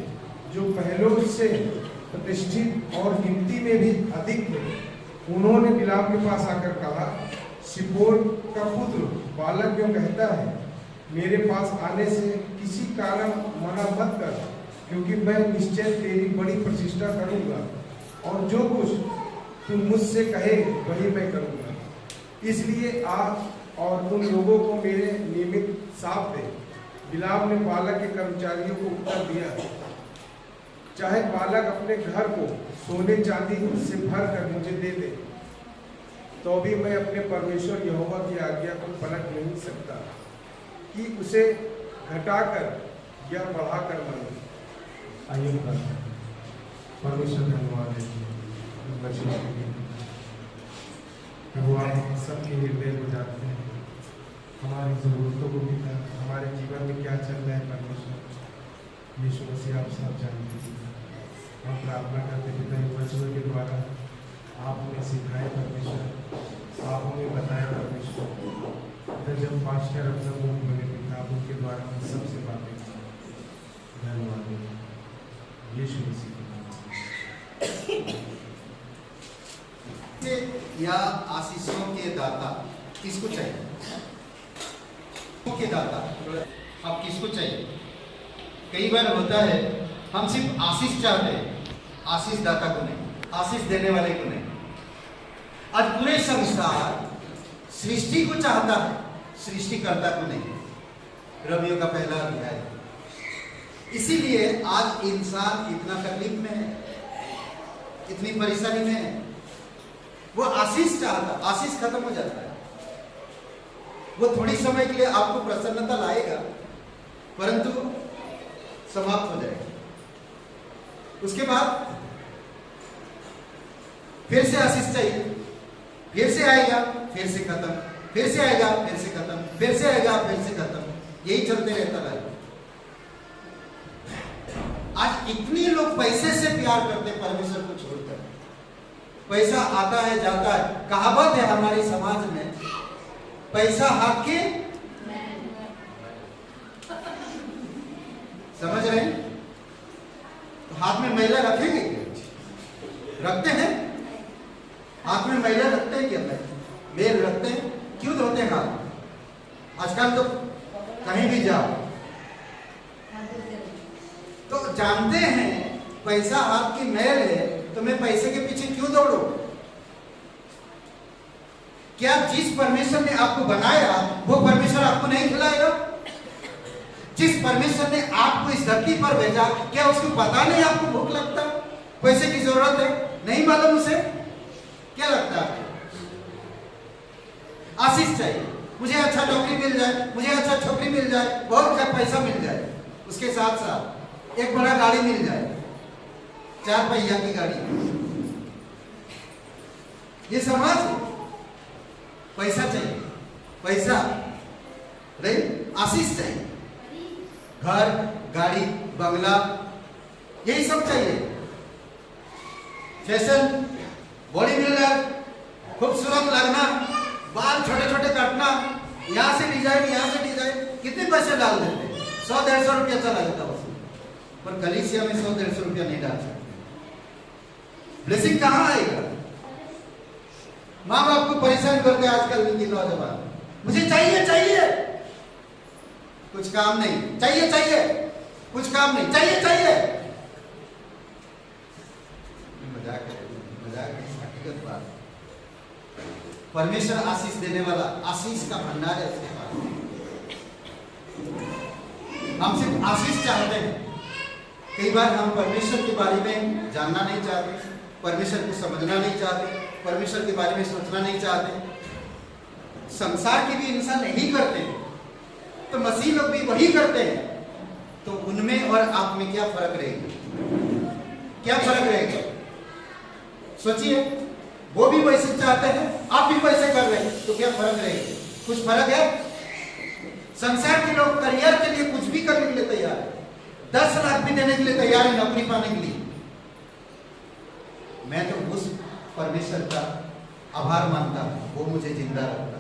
जो पहलों से प्रतिष्ठित और गिनती में भी अधिक थे। उन्होंने बिलाम के पास आकर कहा, सिपोर का पुत्र बालक क्यों कहता है, मेरे पास आने से किसी कारण मना मत कर, क्योंकि मैं निश्चय तेरी बड़ी प्रतिष्ठा करूंगा और जो कुछ तू मुझसे कहे वही मैं करूंगा। इसलिए आ और उन लोगों को मेरे निमित्त साफ दे। बिलाम ने बालक के कर्मचारियों को उत्तर दिया, चाहे बालक अपने घर को सोने चांदी से भर कर मुझे दे दे, तो भी मैं अपने परमेश्वर यहोवा की आज्ञा को पलट नहीं सकता कि उसे घटाकर या बढ़ाकर मानूं। आइए परमेश्वर धन्यवाद है। प्रभु आप सबके हृदय को जानते हैं, हमारी ज़रूरतों को भी, हमारे जीवन में क्या चल रहा है परमेश्वर यीशु मसीह आप सब जानते हैं। हम प्रार्थना करते पिता इन वचनों के द्वारा आप हमें सिखाए परमेश्वर, आप हमें बताए परमेश्वर। जब पास्टर अपना मुख बने पिता आप उनके द्वारा हम सबसे बातें धन्यवाद यीशु मसीह या आशीषों के दाता किसको चाहिए? के दाता अब किसको चाहिए? कई बार होता है हम सिर्फ आशीष चाहते हैं, आशीष दाता को नहीं, आशीष देने वाले को नहीं। आज पूरे संसार सृष्टि को चाहता है, सृष्टिकर्ता को नहीं। रवियों का पहला अध्याय। इसीलिए आज इंसान इतना तकलीफ में है, इतनी परेशानी में है। वो आशीष चाहता, आशीष खत्म हो जाता है। वो थोड़ी समय के लिए आपको प्रसन्नता लाएगा, परंतु समाप्त हो जाएगा। उसके बाद फिर से आशीष चाहिए, फिर से आएगा, फिर से खत्म, फिर से आएगा, फिर से खत्म, फिर से आएगा, फिर से खत्म, यही चलते रहता है। आज इतने लोग पैसे से प्यार करते परमेश्वर को छोड़कर। पैसा आता है जाता है, कहावत है हमारे समाज में, पैसा हाथ के समझ रहे हैं? तो हाथ में मैला रखेंगे क्या? रखते हैं हाथ में मैला रखते हैं क्या? मेल रखते हैं? क्यों धोते हैं हाथ? आजकल तो कहीं भी जाओ तो जानते हैं पैसा हाथ की मैल है तो मैं पैसे के पीछे क्यों दौड़ू? क्या जिस परमेश्वर ने आपको बनाया वो परमेश्वर आपको नहीं खिलाएगा? जिस परमेश्वर ने आपको इस धरती पर भेजा, क्या उसको पता नहीं आपको भूख लगता, पैसे की जरूरत है? नहीं मालूम उसे? क्या लगता है? आशीष चाहिए, मुझे अच्छा नौकरी मिल जाए, मुझे अच्छा छोकरी मिल जाए, बहुत अच्छा पैसा मिल जाए, उसके साथ साथ एक बड़ा गाड़ी मिल जाए, 4 पहिया की गाड़ी। ये समाज है। पैसा चाहिए, पैसा नहीं, आशीष चाहिए, घर, गाड़ी, बंगला, यही सब चाहिए। फैशन, बॉडी बिल्डर, खूबसूरत लगना, बाल छोटे छोटे काटना, यहाँ से डिजाइन, यहाँ से डिजाइन, कितने पैसे डाल देते? 100-150 रुपया चला जाता उसमें, पर कलीसिया में 100-150 रुपया नहीं डाल सकते। ब्लेसिंग कहाँ आएगा? माँ बाप को परेशान करते आजकल के नौजवान, मुझे चाहिए चाहिए, कुछ काम नहीं, चाहिए चाहिए, कुछ काम नहीं, चाहिए चाहिए। मजाक है, हकीकत बात। परमेश्वर आशीष देने वाला, आशीष का भंडार है उसके पास। हम सिर्फ आशीष चाहते हैं। कई बार हम परमेश्वर के बारे में जानना नहीं चाहते, परमेश्वर को समझना नहीं चाहते, परमेश्वर के बारे में सोचना नहीं चाहते। संसार के भी इंसान यही करते हैं, तो मसीह लोग भी वही करते हैं। तो उनमें और आप में क्या फर्क रहेगा? क्या फर्क रहेगा? सोचिए, वो भी वैसे चाहते हैं, आप भी वैसे कर रहे हैं, तो क्या फर्क रहेगा? कुछ फर्क है? संसार के लोग करियर के लिए कुछ भी करने के लिए तैयार है, 10 लाख भी देने के लिए तैयार है नौकरी पाने के लिए। मैं तो उस परमेश्वर का आभार मानता हूं, वो मुझे जिंदा रखता,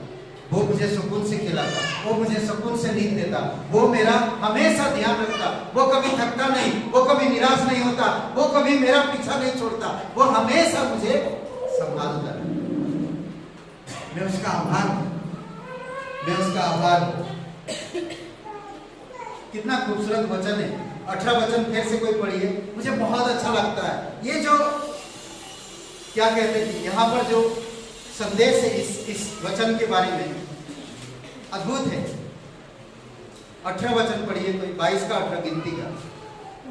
वो मुझे सुकून से खिलाता, वो मुझे सुकून से नींद देता, वो मेरा हमेशा ध्यान रखता, वो कभी थकता नहीं, वो कभी निराश नहीं होता, वो कभी मेरा पीछा नहीं छोड़ता, वो हमेशा मुझे संभालता है। मैं उसका आभार हूं, मैं उसका आभार हूं। कितना खूबसूरत वचन है। 18 वचन फिर से कोई पढ़िए, मुझे बहुत अच्छा लगता है। ये जो क्या कहते हैं, यहाँ पर जो संदेश है इस वचन के बारे में अद्भुत है। 18 वचन पढ़िए कोई, 22 का 18 गिनती का।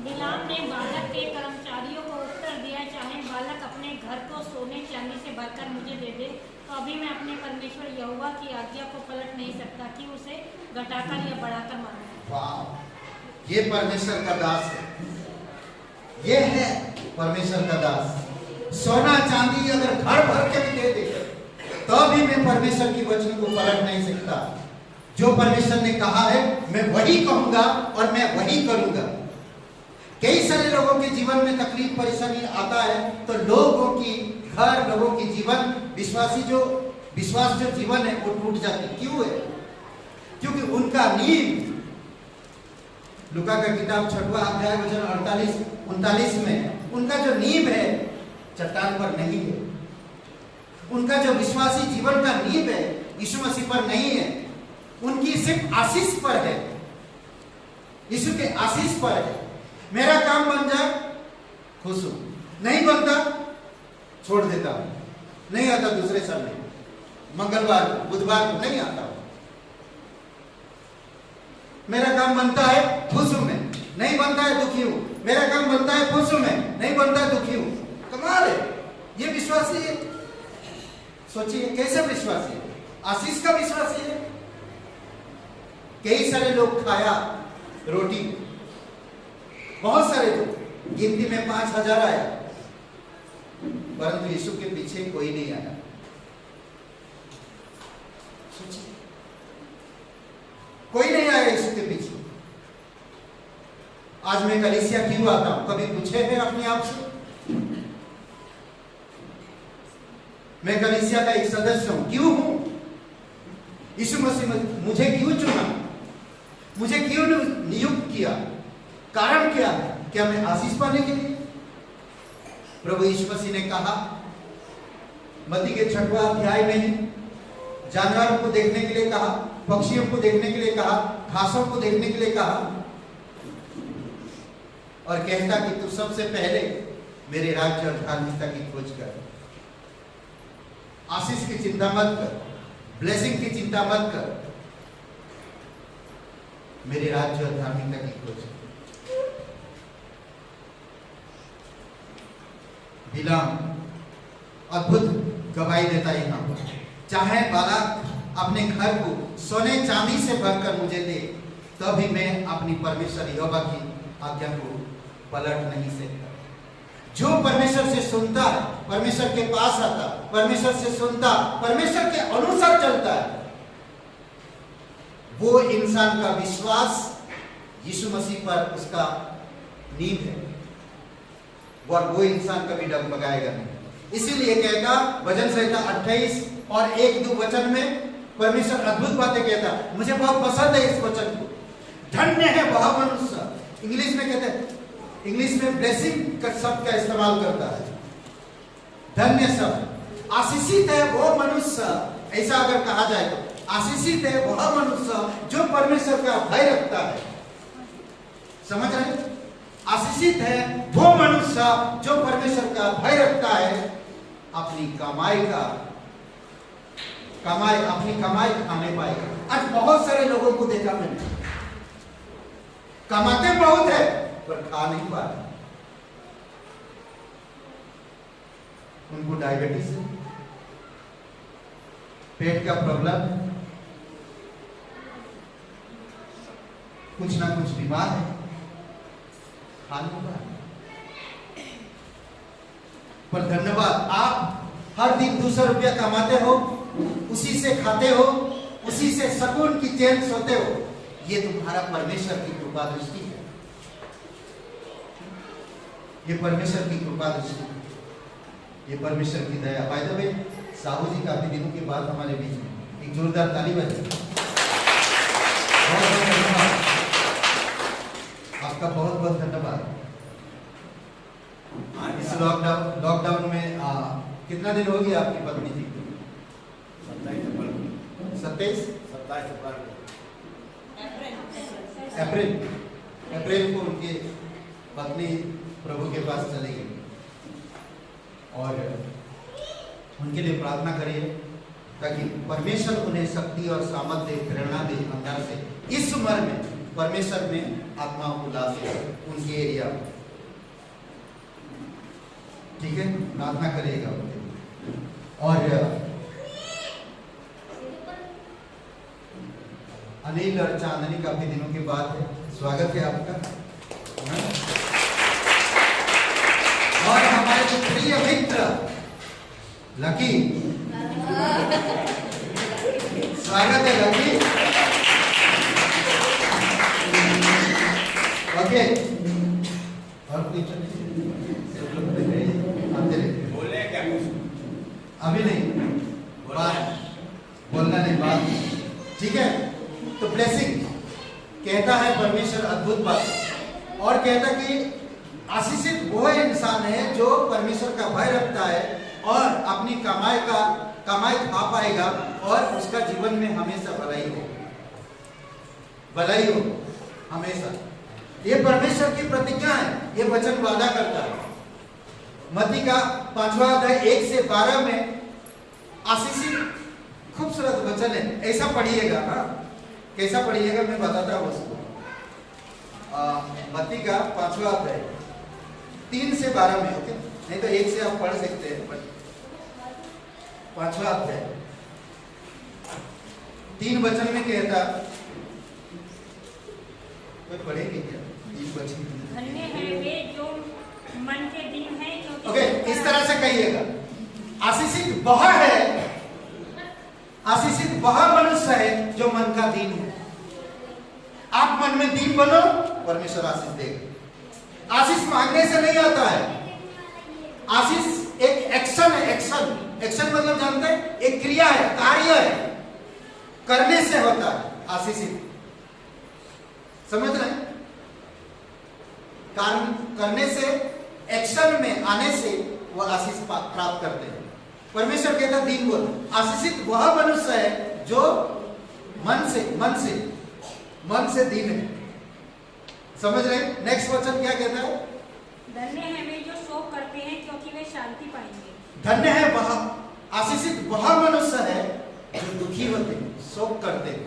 बिलाम ने बालक के कर्मचारियों को उत्तर दिया, चाहे बालक अपने घर को सोने चांदी से भरकर मुझे दे दे, तो अभी मैं अपने परमेश्वर यहोवा की आज्ञा को पलट नहीं सकता कि उसे घटाकर या बढ़ाकर मारूं। वाह, ये परमेश्वर का दास है, ये है परमेश्वर का दास। सोना चांदी अगर घर भर के भी दे दे तो भी मैं परमेश्वर की वचन को पलट नहीं सकता। जो परमेश्वर ने कहा है मैं वही कहूंगा और मैं वही करूंगा। कई सारे लोगों के जीवन में तकलीफ परेशानी आता है तो लोगों की घर, लोगों की जीवन, विश्वास जो जीवन है वो टूट जाती है। क्यों है? क्योंकि उनका नींव, लूका का किताब 6वां अध्याय वचन 38-39 में, उनका जो नींव है चट्टान पर नहीं है। उनका जो विश्वासी जीवन का नींव है यीशु मसीह पर नहीं है, उनकी सिर्फ आशीष पर है, यीशु के आशीष पर है। मेरा काम बन जाए खुश हूं, नहीं बनता छोड़ देता हूं, नहीं आता दूसरे संडे, मंगलवार को, बुधवार को नहीं आता हूं। मेरा काम बनता है खुश हूं मैं, नहीं बनता है दुखी हूं। मेरा काम बनता है खुश हूं मैं, नहीं बनता है दुखी हूं। कमाल है, ये विश्वासी है। सोचिए कैसे विश्वासी है, आशीष का विश्वासी है। कई सारे लोग खाया रोटी, बहुत सारे लोग, गिनती में 5000 आया, परंतु यीशु के पीछे कोई नहीं आया। सोचिए, कोई नहीं आया यीशु के पीछे। आज मैं कलीसिया क्यों आता हूं, कभी पूछे हैं अपने आप से? मैं कलीसिया का एक सदस्य हूं, क्यों हूं? यीशु मसीह मुझे क्यों चुना, मुझे क्यों नियुक्त किया, कारण क्या है? क्या मैं आशीष पाने के लिए? प्रभु यीशु मसीह ने कहा मत्ती के 6वां अध्याय में, जानवरों को देखने के लिए कहा, पक्षियों को देखने के लिए कहा, घासों को देखने के लिए कहा, और कहता कि तू सबसे पहले मेरे राज्य और धार्मिकता की खोज कर, आशीष की चिंता मत कर, ब्लेसिंग की चिंता मत कर, मेरे राज्य और धार्मिकता की खोज कर। बिलाम अद्भुत गवाही देता है यहाँ पर, चाहे बालाक अपने घर को सोने चांदी से भरकर मुझे दे, तभी मैं अपनी परमेश्वर यहोवा की आज्ञा को पलट नहीं सकता। जो परमेश्वर से सुनता है, परमेश्वर के पास आता, परमेश्वर से सुनता, परमेश्वर के अनुसार चलता है, वो इंसान का विश्वास यीशु मसीह पर उसका नींव है, वो इंसान कभी डगमगाएगा नहीं। इसीलिए कहता भजन संहिता 28 और 1-2 वचन में परमेश्वर अद्भुत बातें कहता। मुझे बहुत पसंद है इस वचन को, धन्य है वह मनुष्य। इंग्लिश में कहते हैं, इंग्लिश में ब्लेसिंग का शब्द का इस्तेमाल करता है, धन्य शब्द। आशीषित है वो मनुष्य, ऐसा अगर कहा जाए तो आशीषित है वह मनुष्य जो परमेश्वर का भय रखता है। समझ रहे? आशीषित है वो मनुष्य जो परमेश्वर का भय रखता है, अपनी कमाई खाने पाएगा। आज बहुत सारे लोगों को देखा मैंने, कमाते बहुत है पर खा नहीं पा रहे। उनको डायबिटीज है, पेट का प्रॉब्लम है, कुछ ना कुछ बीमार है, खा नहीं पा रहे। पर धन्यवाद, आप हर दिन 200 रुपया कमाते हो, उसी से खाते हो, उसी से सुकून की चैन सोते हो। ये तुम्हारा परमेश्वर की कृपा दृष्टि है, ये परमेश्वर की कृपा दृष्टि है, ये परमेश्वर की दया। बाय द वे, साहू जी काफी दिनों के बाद हमारे बीच में, एक जोरदार ताली बजाइए। बहुत बहुत धन्यवाद, आपका बहुत बहुत धन्यवाद। इस लॉकडाउन में कितना दिन हो गया आपकी पत्नी जी? 27 अप्रैल को उनकी पत्नी प्रभु के पास चली गई, और उनके लिए प्रार्थना करिए ताकि परमेश्वर उन्हें शक्ति और सामर्थ्य दे, प्रेरणा दे अंदर से। इस उम्र में परमेश्वर में आत्माओं को ला सके उनके एरिया में। ठीक है, प्रार्थना करिएगा। और अनिल और चांदनी काफी दिनों के बाद है, स्वागत है आपका। और हमारे जो प्रिय मित्र लकी, स्वागत है लकी। ओके, और बोले क्या? अभी नहीं, बात बोलना नहीं, बात। ठीक है, तो ब्लेसिंग कहता है परमेश्वर अद्भुत बात, और कहता कि आशीषित वो इंसान है जो परमेश्वर का भय रखता है और अपनी कमाई खा पाएगा, और उसका जीवन में हमेशा भलाई हो हमेशा। ये परमेश्वर की प्रतिज्ञा है, ये वचन वादा करता है। मत्ती का 5वां अध्याय 1 से 12 में आशीषित खूबसूरत वचन है, ऐसा पढ़िएगा। हाँ, कैसा पढ़िएगा मैं बताता हूँ उसको। मत्ती का 5वां अध्याय 3 से 12 में, ओके, नहीं तो 1 से आप पढ़ सकते हैं, बट 5वां अध्याय 3 वचन में कहता, कोई पढ़ेंगे क्या? 3 वचन। धन्य है वे जो मन के दीन है, ओके, इस तरह से कहिएगा, आशीषित वह है, आशीषित वह मनुष्य है जो मन का दीन है। आप मन में दीन बनो, परमेश्वर आशीष देगा। आशीष मांगने से नहीं आता है, आशीष एक एक्शन है। एक्शन मतलब जानते हैं, एक क्रिया है, कार्य है, करने से होता है आशीषित। समझ रहे हैं? करने से, एक्शन में आने से वो आशीष प्राप्त करते हैं। परमेश्वर कहता दीन बोल, आशीषित वह मनुष्य है जो मन से दीन है। समझ रहे? नेक्स्ट वचन क्या कहता है? धन्य है वे जो शोक करते हैं क्योंकि वे शांति पाएंगे। धन्य है वह, आशीषित वह मनुष्य है जो दुखी होते हैं, शोक करते हैं।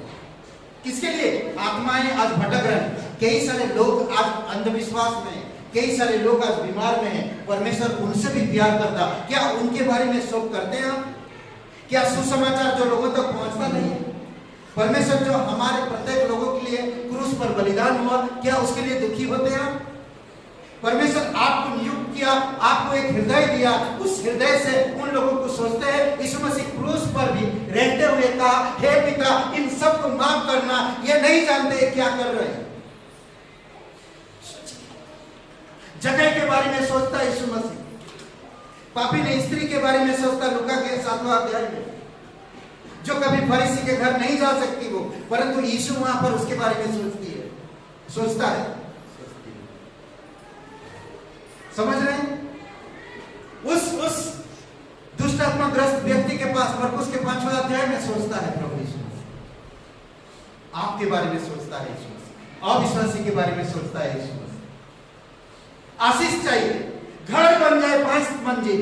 किसके लिए? आत्माएं आज भटक रहे हैं, कई सारे लोग आज अंधविश्वास में, कई सारे लोग आज बीमार में हैं। परमेश्वर उनसे भी प्यार करता, क्या उनके बारे में शोक करते हैं आप? क्या सुसमाचार जो लोगों तक पहुंचता नहीं है? परमेश्वर जो हमारे प्रत्येक लोगों के लिए क्रूस पर बलिदान हुआ, क्या उसके लिए दुखी होते हैं आप? परमेश्वर आपको नियुक्त किया, आपको एक हृदय दिया, उस हृदय से उन लोगों को सोचते हैं। यीशु मसीह क्रूस पर भी रहते हुए कहा, हे पिता इन सबको माफ करना, ये नहीं जानते क्या कर रहे हैं। जगह के बारे में सोचता है यीशु मसीह, पापी ने स्त्री के बारे में सोचता, लूका के 7वां अध्याय में, जो कभी फरीसी के घर नहीं जा सकती वो, परंतु यीशु वहां पर उसके बारे में सोचता है। समझ रहे हैं? उस दुष्ट आत्मा ग्रस्त व्यक्ति के पास मरकुस के 5वां अध्याय में सोचता है प्रभु यीशु मसीह। आपके बारे में सोचता है यीशु मसीह, अविश्वासी के बारे में सोचता है यीशु मसीह। आशीष चाहिए, घर बन जाए 5 मंजिल,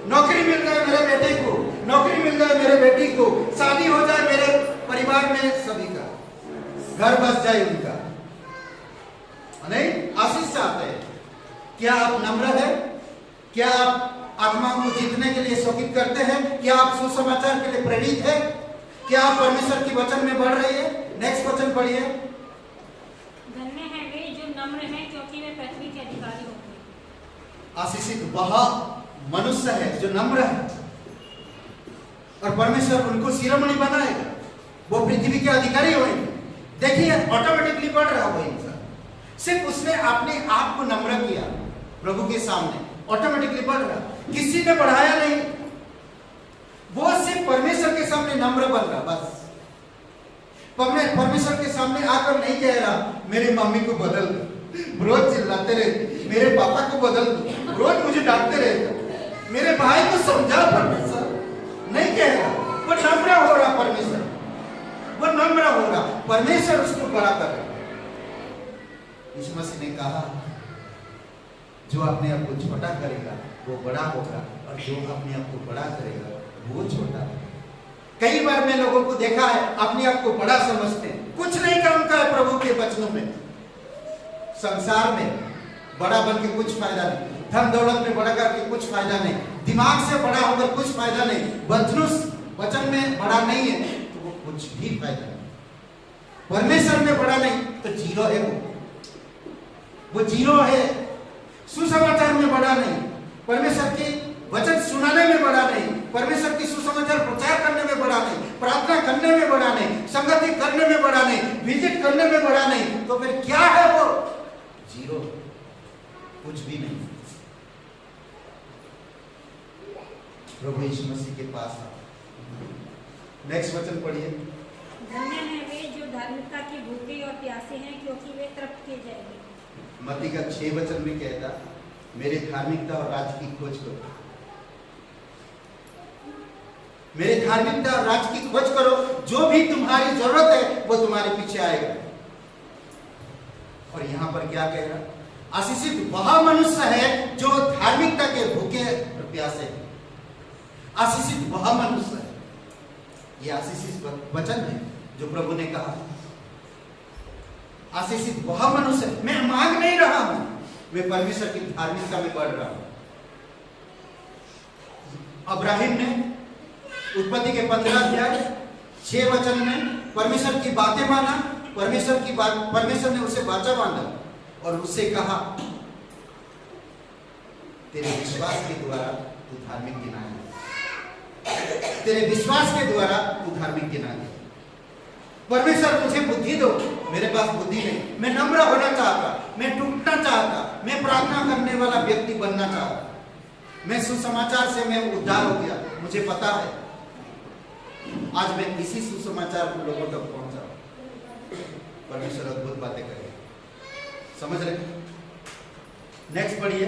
नौकरी मिल जाए मेरे बेटे को, नौकरी मिल जाए मेरे बेटी को, शादी हो जाए मेरे परिवार में सभी का, घर बस जाए उनका, नहीं? आशीष चाहते हैं। क्या आप नम्र है? क्या आप आत्माओं को जीतने के लिए शोकित करते हैं? क्या आप सुसमाचार के लिए प्रेरित है? क्या आप परमेश्वर की वचन में बढ़ रही है? नेक्स्ट वचन पढ़िए। धन्य है वे जो नम्र हैं क्योंकि वे पृथ्वी के अधिकारी होंगे। आशीषित वह मनुष्य है जो नम्र है, और परमेश्वर उनको शिरोमणि बनाएगा, वो पृथ्वी के अधिकारी होंगे। देखिए ऑटोमेटिकली बढ़ रहा वो इंसान, सिर्फ उसने अपने आप को नम्र किया प्रभु के सामने, ऑटोमेटिकली बढ़ रहा, किसी ने बढ़ाया नहीं, वो सिर्फ परमेश्वर के सामने नम्र बन रहा। बस परमेश्वर के सामने आकर नहीं कह रहा मेरी मम्मी को बदल दो, रोज चिल्लाते रहते, मेरे पापा को बदल दो, रोज मुझे डांटते रहते, मेरे भाई को समझा परमेश्वर, नहीं कह रहा। वो नम्र हो रहा, परमेश्वर वो नम्र हो रहा, परमेश्वर उसको बड़ा कर रहा। यीशु मसीह ने कहा जो अपने आप को छोटा करेगा वो बड़ा होगा, और जो अपने आप को बड़ा करेगा वो छोटा होगा। कई बार मैं लोगों को देखा है अपने आप को बड़ा समझते हैं, कुछ नहीं काम का है प्रभु के वचनों में। संसार में बड़ा बन के कुछ फायदा नहीं, धन दौलत में बड़ा करके कुछ फायदा नहीं, दिमाग से बड़ा होकर कुछ फायदा नहीं, वचन में बड़ा नहीं है तो वो कुछ भी फायदा नहीं, परमेश्वर में बड़ा नहीं तो जीरो है, वो जीरो है। सुसमाचार में बड़ा नहीं, परमेश्वर की वचन सुनाने में बड़ा नहीं, परमेश्वर की सुसमाचार प्रचार करने में बड़ा नहीं, प्रार्थना करने में बड़ा नहीं, संगति करने में बड़ा नहीं, विजिट करने में बड़ा नहीं, तो फिर क्या है वो? जीरो, कुछ भी नहीं। प्रभु यीशु मसीह के पास नेक्स्ट वचन पढ़िए। धन्य है वे जो धार्मिकता के भूखे और प्यासे हैं क्योंकि वे तृप्त किए जाएंगे। मत्ती का 6 वचन में कहता मेरे धार्मिकता और राज्य की खोज करो, मेरे धार्मिकता और राज्य की खोज करो, जो भी तुम्हारी जरूरत है वो तुम्हारे पीछे आएगा। और यहां पर क्या कह रहा? आशीषित वह मनुष्य है जो धार्मिकता के भूखे और प्यासे हैं। आशीषित वह मनुष्य है, ये आशीषित वचन है जो प्रभु ने कहा। आशीषित वह मनुष्य, मैं मांग नहीं रहा हूं, मैं परमेश्वर की धार्मिकता में बढ़ रहा हूं। अब्राहिम ने उत्पत्ति के 15 अध्याय 6 वचन में परमेश्वर की बातें माना, परमेश्वर ने उसे वाचा बांधा और उससे कहा तेरे विश्वास के द्वारा तू धार्मिक गिना गया, तेरे विश्वास के द्वारा तू धार्मिक गिना गया। परमेश्वर मुझे बुद्धि दो, मेरे पास बुद्धि नहीं, मैं नम्र होना चाहता, मैं टूटना चाहता, मैं प्रार्थना करने वाला व्यक्ति बनना चाहता, मैं सुसमाचार से मैं उद्धार हो गया, मुझे पता है आज मैं इसी सुसमाचार को लोगों तक पहुंचा। परमेश्वर अद्भुत बातें करे, समझ रहे? नेक्स्ट पढ़िए।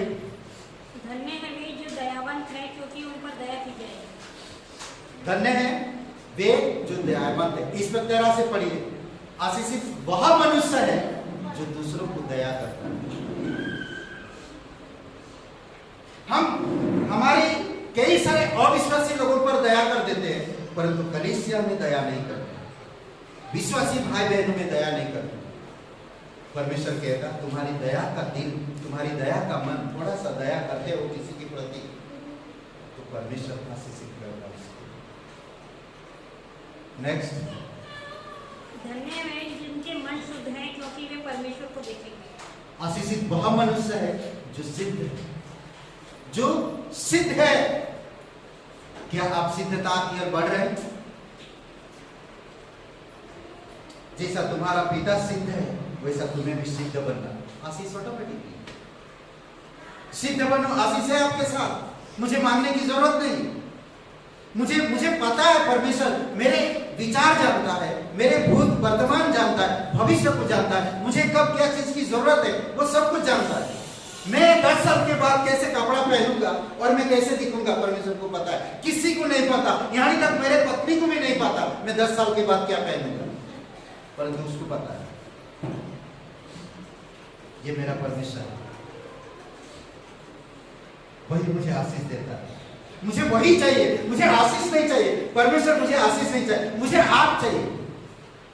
धन्य है वे जो दयावंत है क्योंकि उन पर दया की जाएगी। धन्य है वे जो दयावंत है, इस तरह से पढ़िए। आशीषित वह मनुष्य है जो दूसरों को दया करता है। हम हमारी कई सारे अविश्वासी लोगों पर दया कर देते हैं, परंतु कलीसिया में दया नहीं करते, विश्वासी भाई बहनों में दया नहीं करते। परमेश्वर कहता तुम्हारी दया का दिल, तुम्हारी दया का मन, थोड़ा सा दया करते हो किसी के प्रति, तो परमेश्वर आशीषित करता है। नेक्स्ट, धन्य है जिनके मन शुद्ध हैं, क्योंकि वे परमेश्वर को देखेंगे। आशीषित वह मनुष्य है जो सिद्ध है, जो सिद्ध है। क्या आप सिद्धता की ओर बढ़ रहे हैं? जैसा तुम्हारा पिता सिद्ध है वैसा तुम्हें भी सिद्ध बनना। आशीष ऑटोमेटिकली सिद्ध बनो। आशीष है आपके साथ, मुझे मांगने की जरूरत नहीं। मुझे पता है परमेश्वर मेरे विचार जानता है, मेरे भूत वर्तमान जानता है, भविष्य को जानता है, मुझे कब क्या चीज की जरूरत है वो सब कुछ जानता है। मैं 10 साल के बाद कैसे कपड़ा पहनूंगा और मैं कैसे दिखूंगा परमेश्वर को पता है। किसी को नहीं पता, यहाँ तक मेरे पत्नी को भी नहीं पता मैं 10 साल के बाद क्या पहनूंगा, परंतु उसको पता है। ये मेरा परमेश्वर है, वही मुझे आशीष देता है। मुझे वही चाहिए, मुझे आशीष नहीं चाहिए। परमेश्वर मुझे आशीष नहीं चाहिए, मुझे आप चाहिए,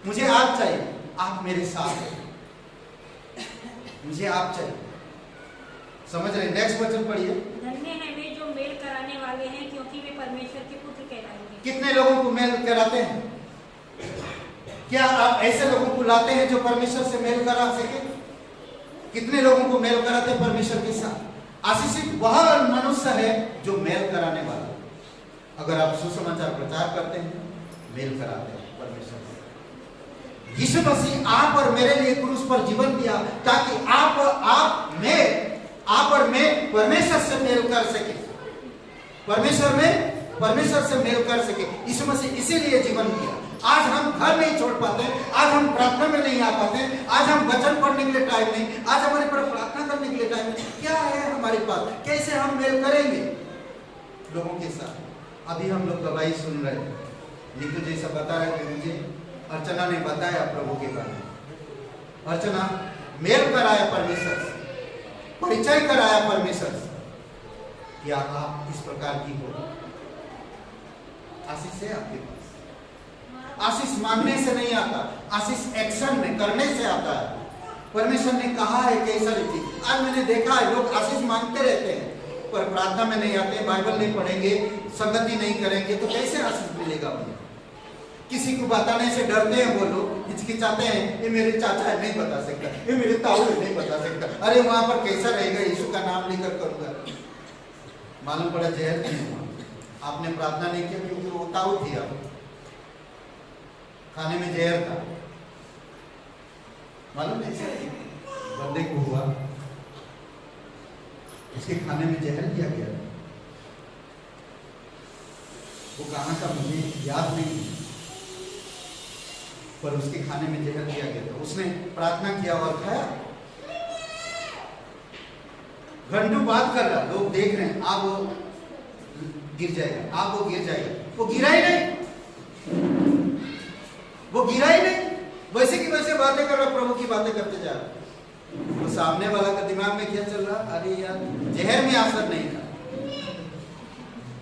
मुझे आप चाहिए। आप मेरे साथ हैं, मुझे आप चाहिए। समझ रहे? नेक्स्ट वचन पढ़िए। धन्य है वे जो मेल कराने वाले हैं, क्योंकि वे परमेश्वर के पुत्र कहलाएंगे। कितने लोगों को मेल कराते हैं? क्या आप ऐसे लोगों को लाते हैं जो परमेश्वर से मेल करा सके? कितने लोगों को मेल कराते हैं परमेश्वर के साथ? आशीषित वह मनुष्य है जो मेल कराने वाला। अगर आप सुसमाचार प्रचार करते हैं, मेल कराते हैं परमेश्वर से। यीशु मसीह आप और मेरे लिए क्रूस पर जीवन दिया ताकि आप और मैं परमेश्वर से मेल कर सके, परमेश्वर से मेल कर सके। यीशु मसीह इसीलिए जीवन दिया। आज हम घर नहीं छोड़ पाते, आज हम प्रार्थना में नहीं आ पाते, आज हम वचन पढ़ने के लिए टाइम नहीं, आज हमारे पर प्रार्थना करने के लिए टाइम नहीं। क्या है हमारे पास? कैसे हम मेल करेंगे लोगों के साथ? अभी हम लोग गवाही सुन रहे हैं। नीतू जैसा बता रहे थे, मुझे अर्चना ने बताया प्रभु के बारे में। अर्चना मेल कराया परमेश्वर से, परिचय कराया परमेश्वर से। क्या आप इस प्रकार की हो? आशीष है आपके पास। आशीष मांगने से नहीं आता, आशीष एक्शन में करने से आता है। परमेश्वर ने कहा है कई सारी चीज। आज मैंने देखा है लोग आशीष मांगते रहते हैं पर प्रार्थना में नहीं आते, बाइबल नहीं पढ़ेंगे, संगति नहीं करेंगे, तो कैसे आशीष मिलेगा उन्हें? किसी को बताने से डरते हैं वो लोग, हिचकिचाते हैं। ये मेरे चाचा है, नहीं बता सकता, ये मेरे ताऊ है, नहीं बता सकता। अरे वहां पर कैसा रहेगा, यीशु का नाम लेकर करूंगा। मालूम पड़ा जहर नहीं हुआ। आपने प्रार्थना नहीं किया क्योंकि वो ताऊ थी, आप खाने में जहर था। मालूम नहीं बंदे को हुआ, उसके खाने में जहर दिया गया। वो कहाँ का मुझे याद नहीं, पर उसके खाने में जहर दिया गया था। उसने प्रार्थना किया और खाया। घंटों बात कर रहा, लोग देख रहे हैं, आप वो गिर जाएगा, आप वो गिर जाएगा। वो गिरा ही नहीं, वो गिरा ही नहीं। वैसे की वैसे बातें कर रहा, प्रभु की बातें करते जा रहा। वो सामने वाला का दिमाग में क्या चल रहा? अरे यार, जहर में असर नहीं था।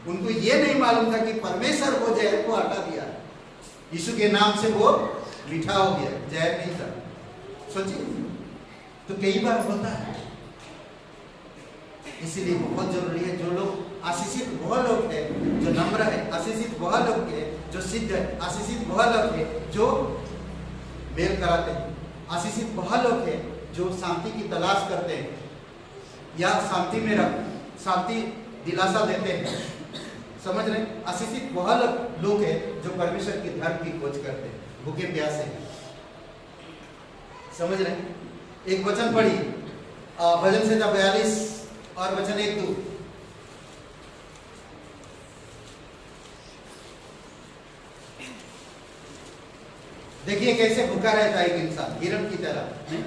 उनको ये नहीं मालूम था कि परमेश्वर वो जहर को हटा दिया, यीशु के नाम से वो मीठा हो गया, जहर नहीं था। सोचिए, तो कई बार होता है। इसीलिए बहुत जरूरी है, जो लोग आशीषित वह लोग है जो नम्र है, आशीषित वह लोग है जो सिद्ध है, आशीषित वह लोग है जो मेल कराते हैं, आशीषित वह लोग है जो शांति की तलाश करते हैं या शांति में शांति दिलासा देते हैं। समझ रहे? आशीषित वह लोग है जो परमेश्वर की धर्म की खोज करते हैं, भूखे प्यासे। समझ रहे? एक वचन पढ़ी, भजन संहिता 42 और वचन 1-2। देखिए कैसे भूखा रहता है एक इंसान, हिरण की तरह। नहीं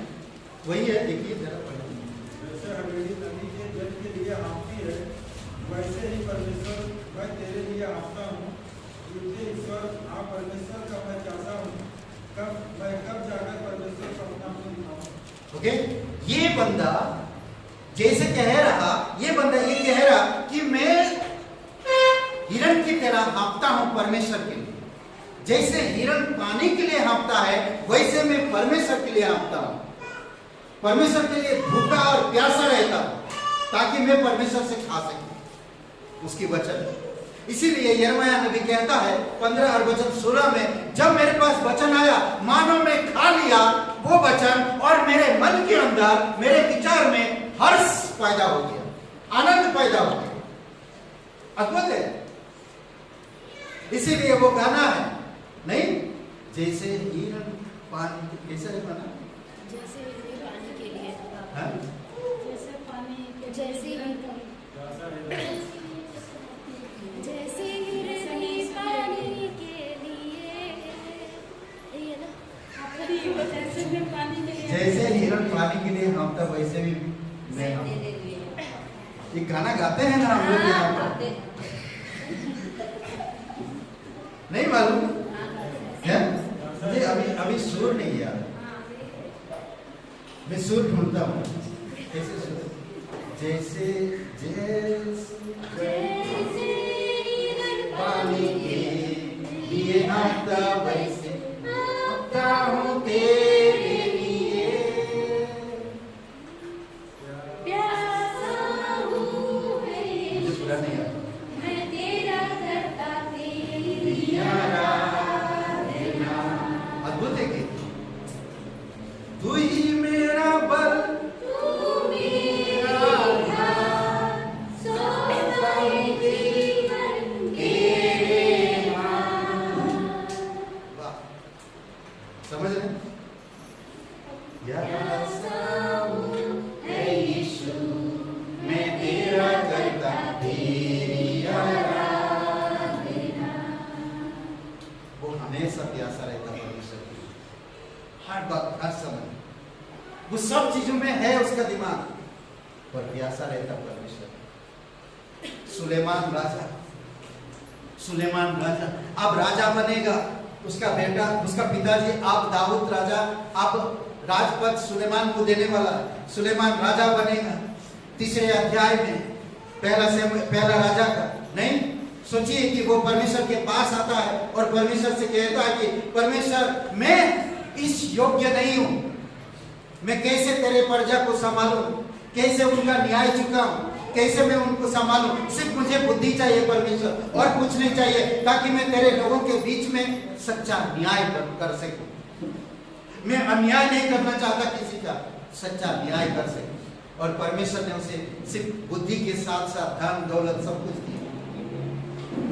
वही है, देखिए जरा पढ़िए। जैसे हवेली नदी के जल के लिए आपकी है, वैसे ही परमेश्वर मैं तेरे लिए आता हूँ। क्योंकि ईश्वर आप परमेश्वर का मैं चाहता हूँ। मैं कब जाकर परमेश्वर को अपना मुँह दिखाऊँ? ओके, ये बंदा जैसे कह रहा, ये बंदा ये कह रहा कि मैं हिरण की तरह हाँफता हूं परमेश्वर के लिए। जैसे हिरण पानी के लिए हाँफता है, वैसे मैं परमेश्वर के लिए हाँफता हूं। परमेश्वर के लिए भूखा और प्यासा रहता ताकि मैं परमेश्वर से खा सकूं उसकी वचन। इसीलिए यिर्मयाह नबी कहता है 15 और वचन 16 में, जब मेरे पास वचन आया मानो मैं खा लिया वो वचन, और मेरे मन के अंदर, मेरे विचार में हर्ष पैदा हो गया, आनंद पैदा हो गया। अद्भुत है। इसीलिए वो गाना है नहीं, जैसे हिरण पानी, कैसा है गाना? जैसे हिरण पानी के लिए, हाँ? जैसे पानी के जैसे जैसे हिरण पानी के लिए, ये ना जैसे मैं पानी के लिए, जैसे हिरण पानी के लिए हाँफता वैसे भी मैं हाँफता। ये गाना गाते हैं ना हम लोग यहाँ पर, नहीं मालूम है? मुझे अभी सुर नहीं याद, मैं सुर ढूंढता हूँ। कैसे सुर? जैसे पानी के लिए हाँफता वैसे हाँफता हूँ तेरे लिए। प्यासा हूँ मुझे पूरा नहीं आता। मैं तेरा करता तेरी अद्भुत है कि तू ही मेरा बल, तू मेरा ध्यान, सोता है जीवन तेरे नाम। वाह, समझ रहे हैं? प्यासा हूँ है यीशु, मैं तेरा करता तेरी आराधना। वो हमेशा प्यासा रहता परमेश्वर की, हर वक्त, हर समय। वो सब चीजों में है उसका दिमाग, पर प्यासा रहता परमेश्वर। सुलेमान राजा अब राजा बनेगा, उसका बेटा, उसका पिताजी अब दाऊद राजा, अब राजपद सुलेमान को देने वाला है। सुलेमान राजा बनेगा। 3 अध्याय में पहला राजा का नहीं, सोचिए कि वो परमेश्वर के पास आता है और परमेश्वर से कहता है कि परमेश्वर मैं इस योग्य नहीं हूं, मैं कैसे तेरे प्रजा को संभालूं, कैसे उनका न्याय चुकाऊं, कैसे मैं उनको संभालूं। सिर्फ मुझे बुद्धि चाहिए परमेश्वर, और कुछ नहीं चाहिए, ताकि मैं तेरे लोगों के बीच में सच्चा न्याय कर सकूं। मैं अन्याय नहीं करना चाहता किसी का, सच्चा न्याय कर सकूं। और परमेश्वर ने उसे सिर्फ बुद्धि के साथ साथ धन दौलत सब कुछ दिया।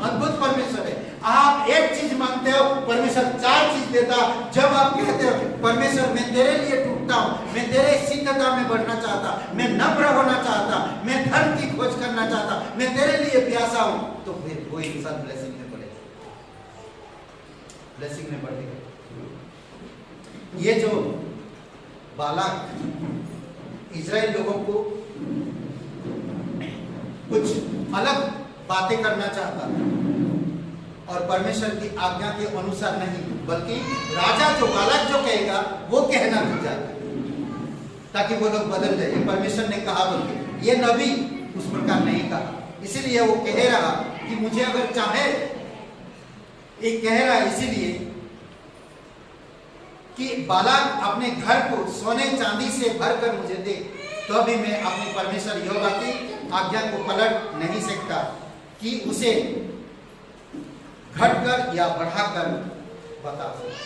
अद्भुत परमेश्वर है। आप एक चीज मांगते हो, परमेश्वर 4 चीज देता। जब आप कहते हो परमेश्वर मैं तेरे लिए टूटता हूं, मैं तेरे सिद्धता में बढ़ना चाहता, मैं नम्र होना चाहता, मैं धन की खोज करना चाहता, मैं तेरे लिए प्यासा हूं, तो फिर वो इंसान ब्लेसिंग में बढ़ेगा, ब्लेसिंग में बढ़ेगा। ये जो बालाक इजराइल लोगों को कुछ अलग बातें करना चाहता था और परमेश्वर की आज्ञा के अनुसार नहीं, बल्कि राजा जो बालक जो कहेगा वो कहना नहीं चाहता, ताकि वो लोग बदल जाए। परमेश्वर ने कहा बोल के, ये नबी उस प्रकार नहीं कहा। इसीलिए वो कह रहा कि मुझे अगर चाहे, एक कह रहा इसीलिए कि बालक अपने घर को सोने चांदी से भरकर मुझे दे, तो भी मैं अपने परमेश्वर यहोवा की आज्ञा को पलट नहीं सकता कि उसे घटकर या बढ़ाकर बता सकता।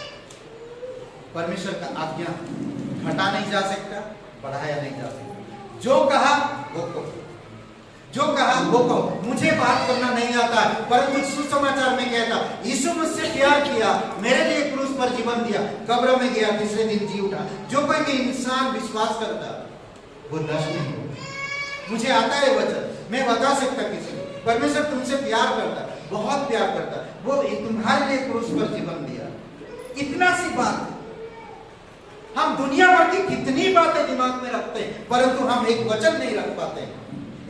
परमेश्वर का आज्ञा घटा नहीं जा सकता, बढ़ाया नहीं जा सकता। जो कहा वो कहो, जो कहा वो कहो। मुझे बात करना नहीं आता है, परंतु सुसमाचार में कहता, यीशु मुझसे प्यार किया, मेरे लिए क्रूस पर जीवन दिया, कब्र में गया, तीसरे दिन जी उठा। जो कोई भी इंसान विश्वास करता वो नष्ट नहीं होगा। मुझे आता है वचन, मैं बता सकता किसी को, परमेश्वर तुमसे प्यार करता, बहुत प्यार करता, वो तुम्हारे लिए क्रूस पर जीवन दिया। इतना सी बात। हम दुनिया भर की कितनी बातें दिमाग में रखते हैं, परंतु हम एक वचन नहीं रख पाते,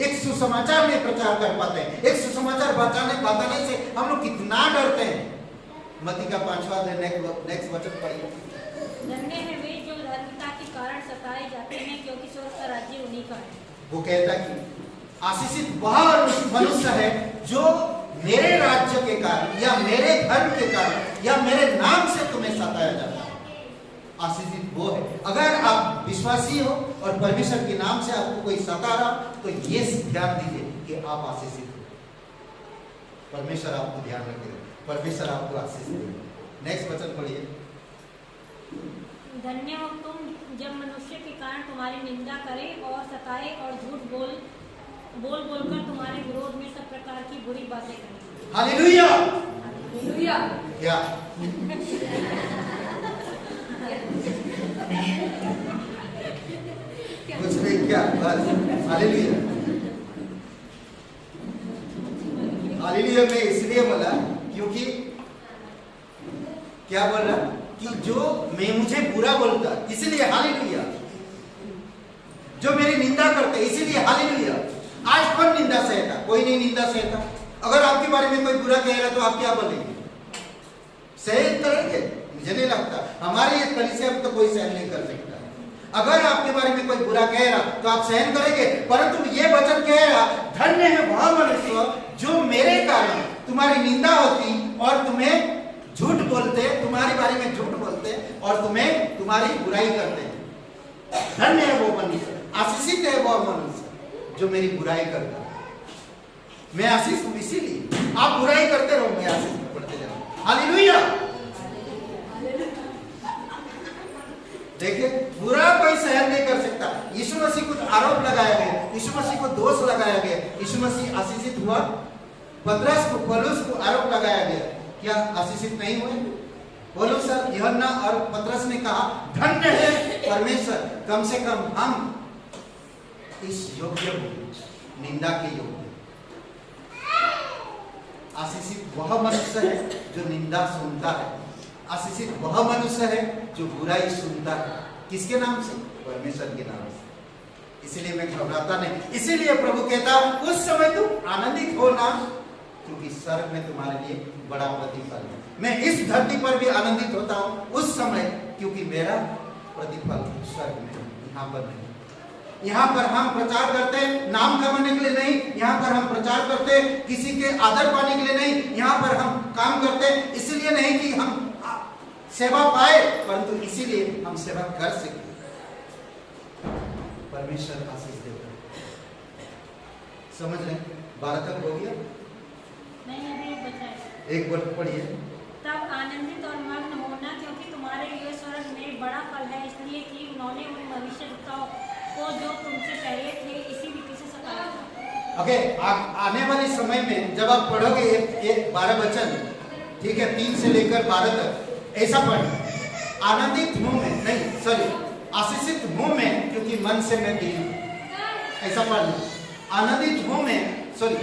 एक सुसमाचार नहीं प्रचार कर पाते हैं, एक सुसमाचार बताने से हम लोग कितना डरते हैं। मत्ती का 5वां अध्याय नेक्स्ट वचन पढ़िए। धन्य है वे जो धार्मिकता की कारण सताए जाते हैं, क्योंकि स्वर्ग का राज्य उन्हीं का है। वो कहता कि आशीषित वह मनुष्य है जो मेरे राज्य के कारण या मेरे धर्म के कारण या मेरे नाम से तुम्हें सताया जाता है। आशीषित वो है। अगर आप विश्वासी हो और परमेश्वर के नाम से आपको कोई सता रहा तो ये ध्यान दीजिए कि आप आशीषित हो। परमेश्वर आपको ध्यान रखेगा, परमेश्वर आपको आशीष देगा। नेक्स्ट वचन पढ़िए। धन्य हो तुम जब मनुष्य के कारण तुम्हारी निंदा करे और सताए और झूठ बोलकर तुम्हारे विरोध में सब प्रकार की बुरी बातें करें। हालेलुया। हालेलुया। क्या कुछ नहीं, क्या बस हालेलुया। हालेलुया में इसलिए बोला क्योंकि क्या बोल रहा कि जो मैं मुझे बुरा बोलता इसलिए हालेलुया, जो मेरी निंदा करते इसीलिए हालेलुया। आज कौन निंदा सहता? कोई नहीं निंदा सहता। अगर आपके बारे में कोई बुरा कह रहा तो आप क्या बोलेंगे? सहन करेंगे? मुझे नहीं लगता। हमारे इस कलीसिया में तो कोई सहन नहीं कर सकता। अगर आपके बारे में कोई बुरा कह रहा तो आप सहन करेंगे, परंतु ये वचन कह रहा धन्य है वह मनुष्य जो मेरे कारण तुम्हारी निंदा होती और तुम्हें झूठ बोलते, तुम्हारे बारे में झूठ बोलते और तुम्हें तुम्हारी बुराई करते। धन्य है वो मनुष्य, आशीषित है वो मनुष्य जो मेरी बुराई करता। मैं आशीष हूं, इसीलिए आप बुराई करते रहो, मैं आशीष में पढ़ते जाऊं। हालेलुया। देखिए, बुरा कोई सहन नहीं कर सकता। यीशु मसीह को आरोप लगाया गया, यीशु मसीह को दोष लगाया गया, यीशु मसीह आशीषित हुआ। पतरस को, पौलुस को आरोप लगाया गया, क्या आशीषित नहीं हुए? पौलुस, यूहन्ना और पतरस ने कहा धन्य है परमेश्वर, कम से कम हम इस योग्य निंदा के योग्य। आशीषित वह मनुष्य है जो निंदा सुनता है, आशीषित वह मनुष्य है जो बुराई सुनता है। किसके नाम से? परमेश्वर के नाम से। इसीलिए मैं घबराता नहीं। इसीलिए प्रभु कहता उस समय तुम आनंदित हो ना, क्योंकि स्वर्ग में तुम्हारे लिए बड़ा प्रतिफल है। मैं इस धरती पर भी आनंदित होता हूँ उस समय, क्योंकि मेरा प्रतिफल स्वर्ग में, यहाँ पर नहीं। यहाँ पर हम प्रचार करते नाम कमाने के लिए नहीं, यहाँ पर हम प्रचार करते किसी के आदर पाने के लिए नहीं, यहाँ पर हम काम करते इसलिए नहीं कि हम सेवा पाए, परंतु इसीलिए हम सेवा कर सके। परमेश्वर आशीष देता है। समझ रहे? 12 तक हो गया? नहीं, अभी बचा है। एक वर्ष पढ़िए। तब आनंदित और मग्न होना, क्योंकि तुम्हारे लिए स्वर्ग में बड़ा फल है, इसलिए कि उन्होंने उन भविष्यवक्ताओं को जो तुमसे पहले थे इसी रीति से सताया था। ओके, आने वाले समय में जब आप पढ़ोगे एक 12 वचन, ठीक है, 3 से लेकर 12 तक, ऐसा पढ़। आनंदित हूं मैं, नहीं सॉरी, आशीषित हूं मैं क्योंकि मन से मैं दीन हूं, ऐसा पढ़ना। आनंदित हूं मैं, सॉरी,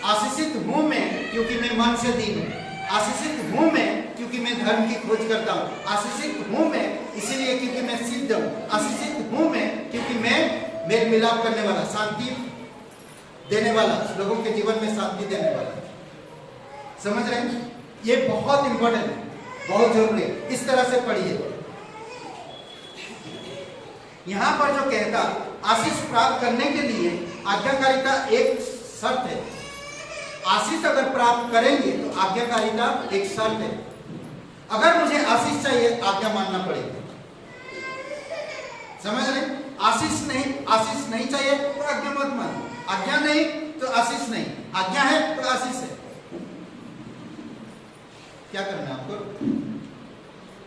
आशीषित हूं मैं क्योंकि मैं मन से दीन हूं। आशीषित हूं मैं क्योंकि मैं धर्म की खोज करता हूं। आशीषित हूं मैं इसीलिए क्योंकि मैं सिद्ध हूं। आशीषित हूं मैं क्योंकि मैं मेल मिलाप करने वाला, शांति देने वाला, लोगों के जीवन में शांति देने वाला। समझ रहे हैं? ये बहुत इंपॉर्टेंट है, बहुत जरूरी है। इस तरह से पढ़िए। यहां पर जो कहता आशीष प्राप्त करने के लिए आज्ञाकारिता एक शर्त है। आशीष अगर प्राप्त करेंगे तो आज्ञाकारिता एक शर्त है। अगर मुझे आशीष चाहिए, आज्ञा मानना पड़ेगा। समझ रहे? आशीष नहीं चाहिए तो आज्ञा मत मानो। आज्ञा नहीं तो आशीष नहीं, आज्ञा है तो आशीष है। क्या करना है आपको?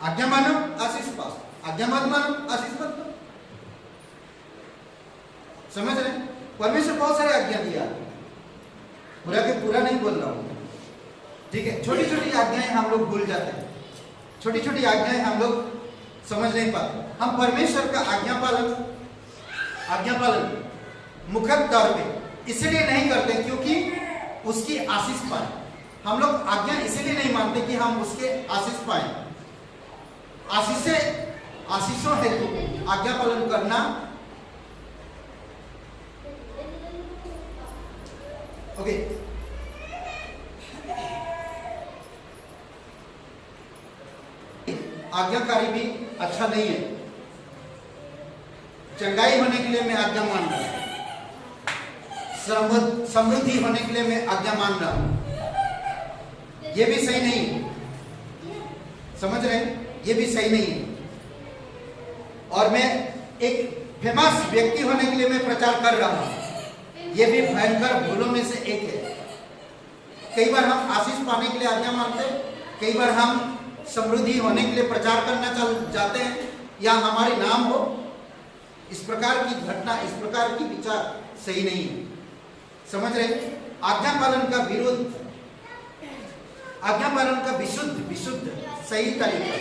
आज्ञा मानो, आशीष पाओ। आज्ञा मत मानो, आशीष मत पाओ। समझ रहे? परमेश्वर बहुत सारे आज्ञा दिया, पूरा के पूरा नहीं बोल रहा हूं, ठीक है। छोटी छोटी आज्ञाएं हम लोग भूल जाते हैं, छोटी छोटी आज्ञाएं हम लोग समझ नहीं पाते। हम परमेश्वर का आज्ञा पालन मुख्य तौर पे इसलिए नहीं करते क्योंकि उसकी आशीष पाए। हम लोग आज्ञा इसलिए नहीं मानते कि हम उसके आशीष पाए। आशीषों हेतु आज्ञा पालन करना ओके। आज्ञाकारी भी अच्छा नहीं है, चंगाई होने के लिए मैं आज्ञा मान रहा हूं, समृद्धि होने के लिए मैं आज्ञा मान रहा हूं, ये भी सही नहीं है। समझ रहे हैं? ये भी सही नहीं है। और मैं एक फेमस व्यक्ति होने के लिए मैं प्रचार कर रहा हूं, ये भी भयंकर भूलों में से एक है। कई बार हम आशीष पाने के लिए आज्ञा मानते हैं, कई बार हम समृद्धि होने के लिए प्रचार करना चाहते हैं या हमारे नाम हो। इस प्रकार की घटना, इस प्रकार की विचार सही नहीं है। समझ रहे? आज्ञा पालन का विरोध, आज्ञा पालन का विशुद्ध सही तरीका,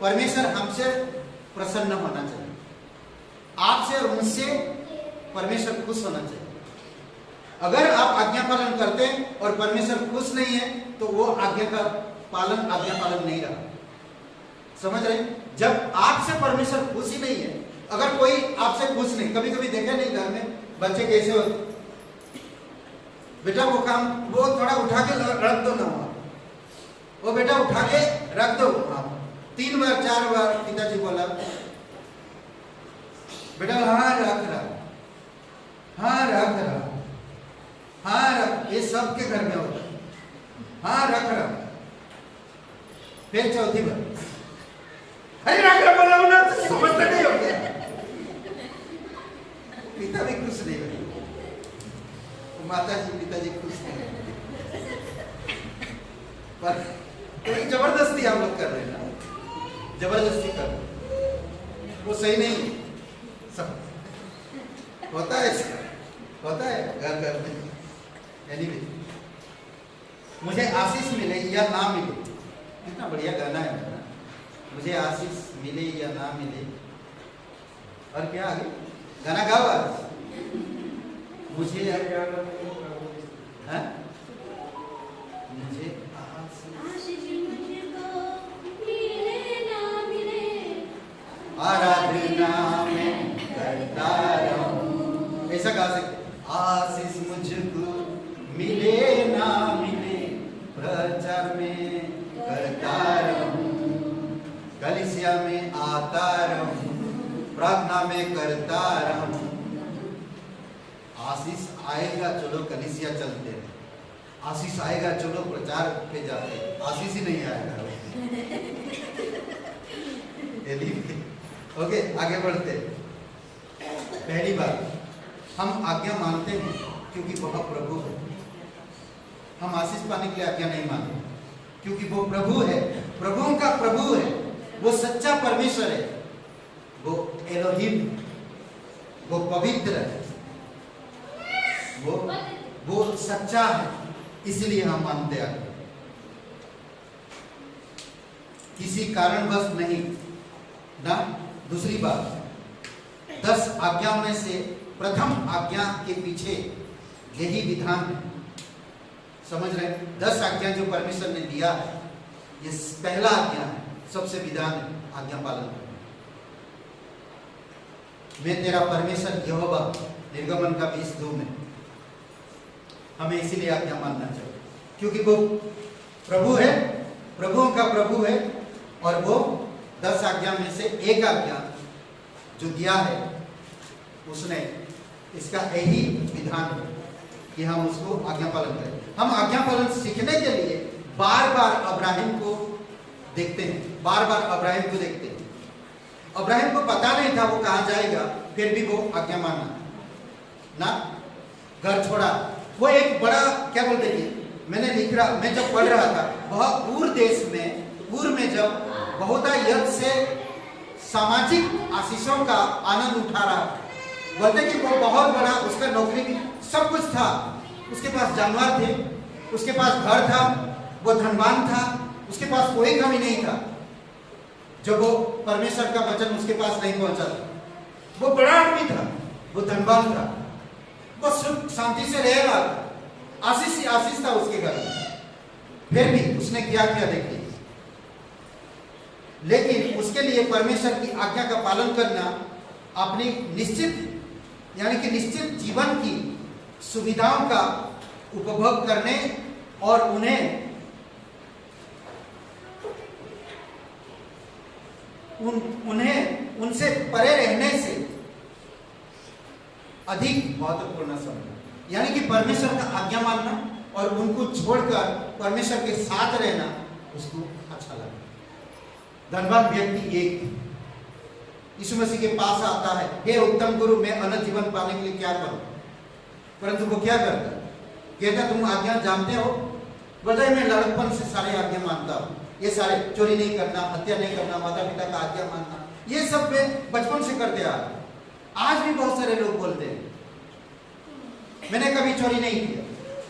परमेश्वर हमसे प्रसन्न होना चाहिए, आपसे और मुझसे परमेश्वर खुश होना चाहिए। अगर आप आज्ञा पालन करते हैं और परमेश्वर खुश नहीं है तो वो आज्ञा पालन नहीं रहा। समझ रहे? जब आपसे परमेश्वर खुश ही नहीं है, अगर कोई आपसे खुश नहीं, कभी कभी देखे नहीं घर में बच्चे कैसे होते, बेटा वो काम वो थोड़ा उठा के रख दो ना, वो बेटा उठा के रख दो। हाँ 3 बार 4 बार पिताजी बोला, बेटा हाँ रख रहा, हाँ रख रहा, हाँ रख, ये सबके घर में होता है, हाँ रख रहा। फिर चौथी बार, अरे रख रहा बोला ना, तो समझते नहीं हो गया। पिता भी खुश नहीं हुए, माता जी पिताजी खुश नहीं, पर तो जबरदस्ती हम लोग कर रहे हैं ना, जबरदस्ती कर रहे हैं, वो सही नहीं। सब होता है, होता है घर में। Anyway, मुझे आशीष मिले या ना मिले, कितना बढ़िया गाना है ना, मुझे आशीष मिले या ना मिले। और क्या आगे गाना गाओ आज, मुझे हाँ? मुझे आराधना में करता रहूं, ऐसा गा सकते। आशीष मुझको मिले ना मिले, प्रचार में करता रहूं, कलीसिया में आता रहूं, प्रार्थना में करता रहूं। आशीष आएगा चलो कलीसिया चलते हैं, आशीष आएगा चलो प्रचार पे जाते हैं, आशीष ही नहीं आएगा। ओके आगे बढ़ते। पहली बात, हम आज्ञा मानते हैं क्योंकि वह प्रभु है। हम आशीष पाने के लिए आज्ञा नहीं मानते क्योंकि वो प्रभु है, प्रभुओं का प्रभु है, वो सच्चा परमेश्वर है, वो एलोहिम, वो पवित्र है, वो सच्चा है, इसलिए हम मानते हैं। किसी कारणवश नहीं ना। दूसरी बात, 10 आज्ञाओं में से प्रथम आज्ञा के पीछे यही विधान है। समझ रहे? 10 आज्ञा जो परमेश्वर ने दिया है, ये पहला आज्ञा है, सबसे विधान है आज्ञा पालन करना। मैं तेरा परमेश्वर यहोवा, निर्गमन का 20:2 में। हमें इसीलिए आज्ञा मानना चाहिए क्योंकि वो प्रभु है, प्रभुओं का प्रभु है, और वो 10 आज्ञा में से एक आज्ञा जो दिया है, उसने इसका यही विधान है कि हम उसको आज्ञा पालन करें। हम आज्ञा पालन सीखने के लिए बार बार अब्राहिम को देखते हैं, बार बार अब्राहिम को देखते हैं। अब्राहिम को पता नहीं था वो कहाँ जाएगा, फिर भी वो आज्ञा माना ना, घर छोड़ा। वो एक बड़ा क्या बोलते हैं, मैंने लिख रहा, मैं जब पढ़ रहा था, वह ऊर देश में, ऊर में जब बहुतायत से सामाजिक आशीषों का आनंद उठा रहा, बोलते कि वो बहुत बड़ा, उसका नौकरी भी सब कुछ था, उसके पास जानवर थे, उसके पास घर था, वो धनवान था, उसके पास कोई कमी नहीं था। जब वो परमेश्वर का वचन उसके पास नहीं पहुंचा था, वो बड़ा आदमी था, वो धनवान था, वो सुख शांति से रह रहा था, आशीष ही आशीष था उसके घर में। फिर भी उसने क्या किया देखिए, लेकिन उसके लिए परमेश्वर की आज्ञा का पालन करना, अपनी निश्चित यानी कि निश्चित जीवन की सुविधाओं का उपभोग करने और उन्हें उन्हें उनसे परे रहने से अधिक महत्वपूर्ण समझना, यानी कि परमेश्वर का आज्ञा मानना और उनको छोड़कर परमेश्वर के साथ रहना उसको अच्छा लगता। धनवान व्यक्ति एक यीशु मसीह के पास आता है, हे उत्तम गुरु, मैं अनंत जीवन पाने के लिए क्या करूं? परंतु वो क्या करता है? कहता तुम आज्ञा जानते हो? बोलता है मैं लड़कपन से सारे आज्ञा मानता हूं, ये सारे चोरी नहीं करना, हत्या नहीं करना, माता पिता का आज्ञा मानना, ये सब मैं बचपन से करते आ रहा। आज भी बहुत सारे लोग बोलते हैं मैंने कभी चोरी नहीं किया,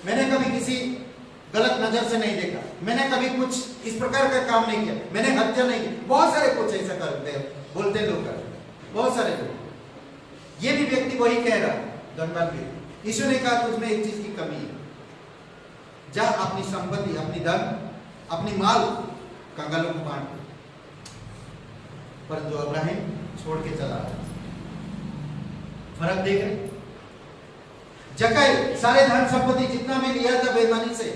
मैंने कभी किसी गलत नजर से नहीं देखा, मैंने कभी कुछ इस प्रकार का काम नहीं किया, मैंने हत्या नहीं की। बहुत सारे कुछ ऐसा करते हैं, बोलते लोग करते, बहुत सारे लोग। ये भी व्यक्ति वही कह रहा है, धनवान व्यक्ति। यीशु ने कहा तुझमें एक चीज की कमी है, जा अपनी संपत्ति, अपनी धन, अपनी माल कंगालों को बांट। परंतु अब्राहिम छोड़ के चला गया। फर्क देख रहे? जकई सारे धन संपत्ति जितना भी लिया था बेईमानी से,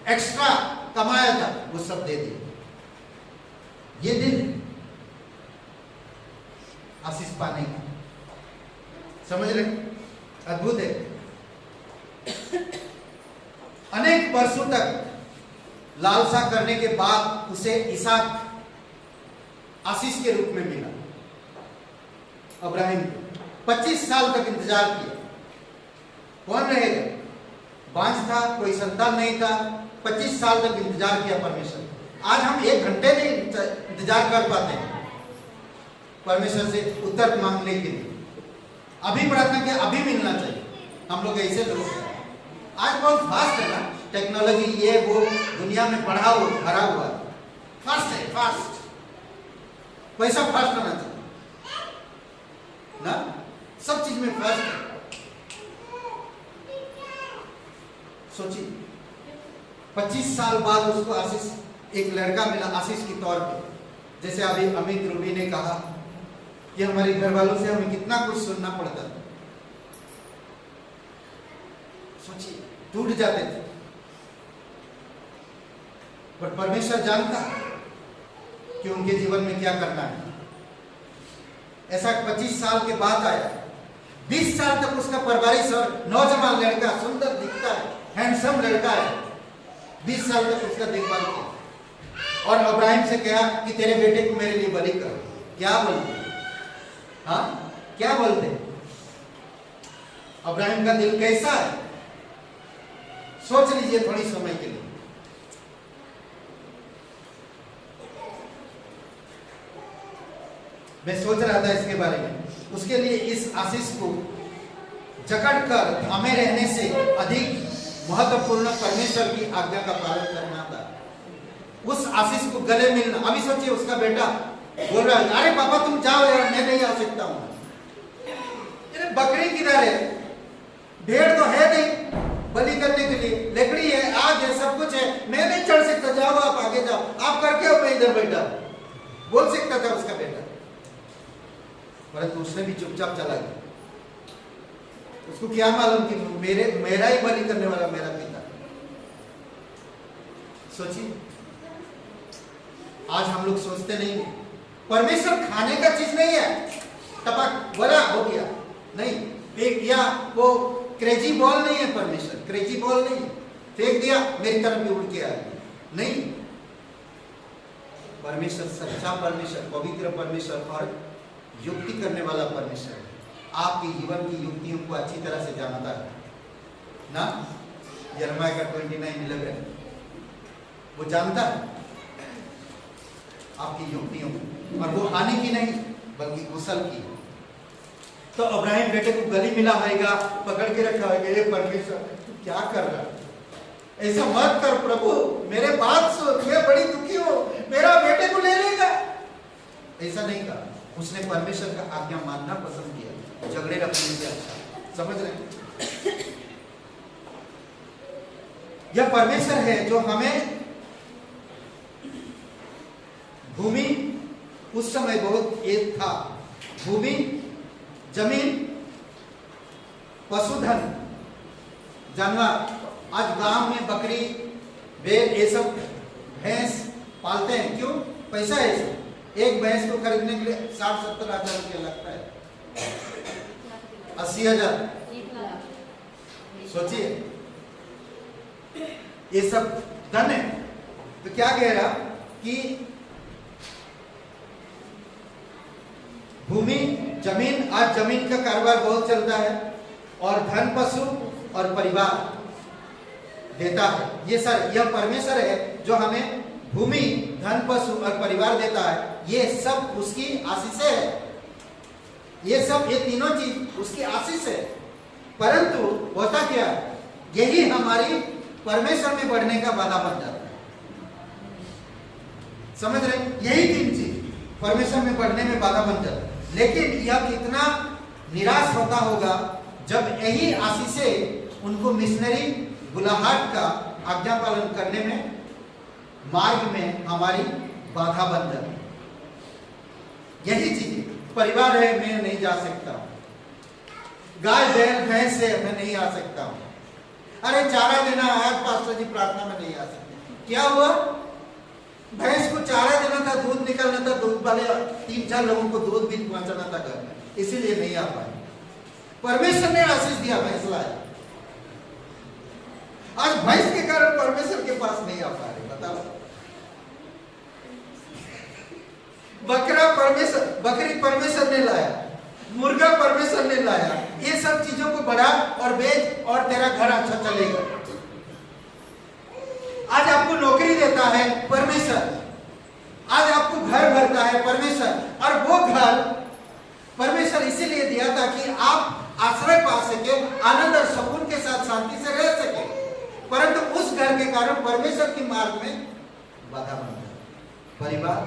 एक्स्ट्रा कमाया था, वो सब दे दिया। ये दिन आशीष पाने का, समझ रहे? अद्भुत है। अनेक वर्षों तक लालसा करने के बाद उसे इसहाक आशीष के रूप में मिला। अब्राहिम 25 साल तक इंतजार किया, कौन रहेगा? बांझ था, कोई संतान नहीं था, 25 साल तक इंतजार किया परमेश्वर। आज हम 1 घंटे नहीं इंतजार कर पाते हैं परमेश्वर से उत्तर मांगने के लिए। अभी प्रार्थना किया, अभी मिलना चाहिए। हम लोग ऐसे लोग हैं। आज बहुत फास्ट है ना, टेक्नोलॉजी ये वो दुनिया में भरा हुआ, फास्ट है, फास्ट, पैसा फास्ट होना चाहिए ना, सब चीज में फास्ट है। सोचिए 25 साल बाद उसको आशीष, एक लड़का मिला आशीष के तौर पे। जैसे अभी अमित रूबी ने कहा कि हमारे घर वालों से हमें कितना कुछ सुनना पड़ता था, सोचिए टूट जाते थे, पर परमेश्वर जानता कि उनके जीवन में क्या करना है। ऐसा 25 साल के बाद आया, 20 साल तक उसका परवरिश और नौजवान लड़का, सुंदर दिखता है, हैंडसम लड़का है, 20 साल तक उसका देखभाल किया और अब्राहिम से कहा कि तेरे बेटे को मेरे लिए बलि करो। क्या बोलते? हाँ, क्या बोलते? अब्राहिम का दिल कैसा है? सोच लीजिए थोड़ी समय के लिए। मैं सोच रहा था इसके बारे में। उसके लिए इस आशीष को जकड़ कर थामे रहने से अधिक महत्वपूर्ण परमेश्वर की आज्ञा का पालन करना था। उस आशीष को गले मिलना। अभी सोचिए उसका बेटा बोल रहा है, अरे पापा तुम जाओ यार, मैं नहीं आ सकता हूं। अरे बकरी किधर है? भेड़ तो है नहीं बलि करने के लिए, लकड़ी है, आग है, सब कुछ है, मैं नहीं चढ़ सकता, जाओ आप आगे जाओ, आप करके हो, मैं इधर बैठा, बोल सकता था उसका बेटा। परंतु उसने भी चुपचाप चला गया। उसको क्या मालूम कि मेरा ही बलि करने वाला मेरा पिता। सोचिए आज हम लोग सोचते नहीं, परमेश्वर खाने का चीज नहीं है, टपक बोला हो गया नहीं, फेंक दिया, वो क्रेजी बॉल नहीं है परमेश्वर, क्रेजी बॉल नहीं, फेंक दिया मेरी तरफ भी उड़ के आया नहीं। परमेश्वर सच्चा परमेश्वर, पवित्र परमेश्वर और युक्ति करने वाला परमेश्वर है। आपके जीवन की युक्तियों को अच्छी तरह से जानता है ना। यिर्मयाह का 29:11 वो जानता है आपकी युक्तियों को, और वो हानि की नहीं बल्कि कुशल की। तो अब्राहिम बेटे को गली मिला होगा, पकड़ के रखा होगा, ये परमेश्वर तू क्या कर रहा है? ऐसा मत कर प्रभु, मेरे बात सुन, मैं बड़ी दुखी हूं, मेरा बेटे को ले लेगा। ऐसा नहीं कहा, उसने परमेश्वर का आज्ञा मानना पसंद किया, झगड़े रखने से अच्छा। समझ रहे हैं? यह परमेश्वर है जो हमें भूमि, उस समय बहुत एक था, भूमि, जमीन, पशुधन, जानवर। आज गांव में बकरी, भेड़, ये सब भैंस पालते हैं, क्यों? पैसा है इसमें, एक भैंस को खरीदने के लिए 60-70 हजार रुपया लगता है, 80,000। सोचिए, ये सब धन है। तो क्या कह रहा कि भूमि, जमीन, आज जमीन का कारोबार बहुत चलता है और धन, पशु और परिवार देता है। ये यह परमेश्वर है जो हमें भूमि, धन, पशु और परिवार देता है। ये सब उसकी आशीष है। ये तीनों चीज उसकी आशीष है। परंतु होता क्या, यही हमारी परमेश्वर में बढ़ने का बाधा बन जाता है। समझ रहे? यही तीन चीज परमेश्वर में बढ़ने में बाधा बन जाता है। लेकिन यह कितना निराश होता होगा जब यही आशीषें उनको मिशनरी बुलाहट का आज्ञा पालन करने में, मार्ग में हमारी बाधा बन जाती है। यही चीज, परिवार है मैं नहीं जा सकता हूं, गाय बैल भैंस है मैं नहीं आ सकता हूं, अरे चारा देना आज पास्टर जी प्रार्थना में नहीं आ सकते। क्या हुआ? भैंस को चारा देना था, दूध निकलना था, दूध वाले 3-4 लोगों को दूध भी पहुंचाना था घर में, इसीलिए नहीं आ पाए। परमेश्वर ने आशीष दिया, भैंस लाया। आज भैंस के कारण परमेश्वर के पास नहीं आ पा रहे। बताओ, बकरी परमेश्वर ने लाया, मुर्गा परमेश्वर ने लाया। ये सब चीजों को बढ़ा और बेच और तेरा घर अच्छा चलेगा। आज आपको नौकरी देता है परमेश्वर, आज आपको घर भरता है परमेश्वर, और वो घर परमेश्वर इसीलिए दिया था कि आप आश्रय पा सके, आनंद और सुकून के साथ शांति से रह सके। परंतु उस घर के कारण परमेश्वर की मार्ग में बाधा बन गई। परिवार,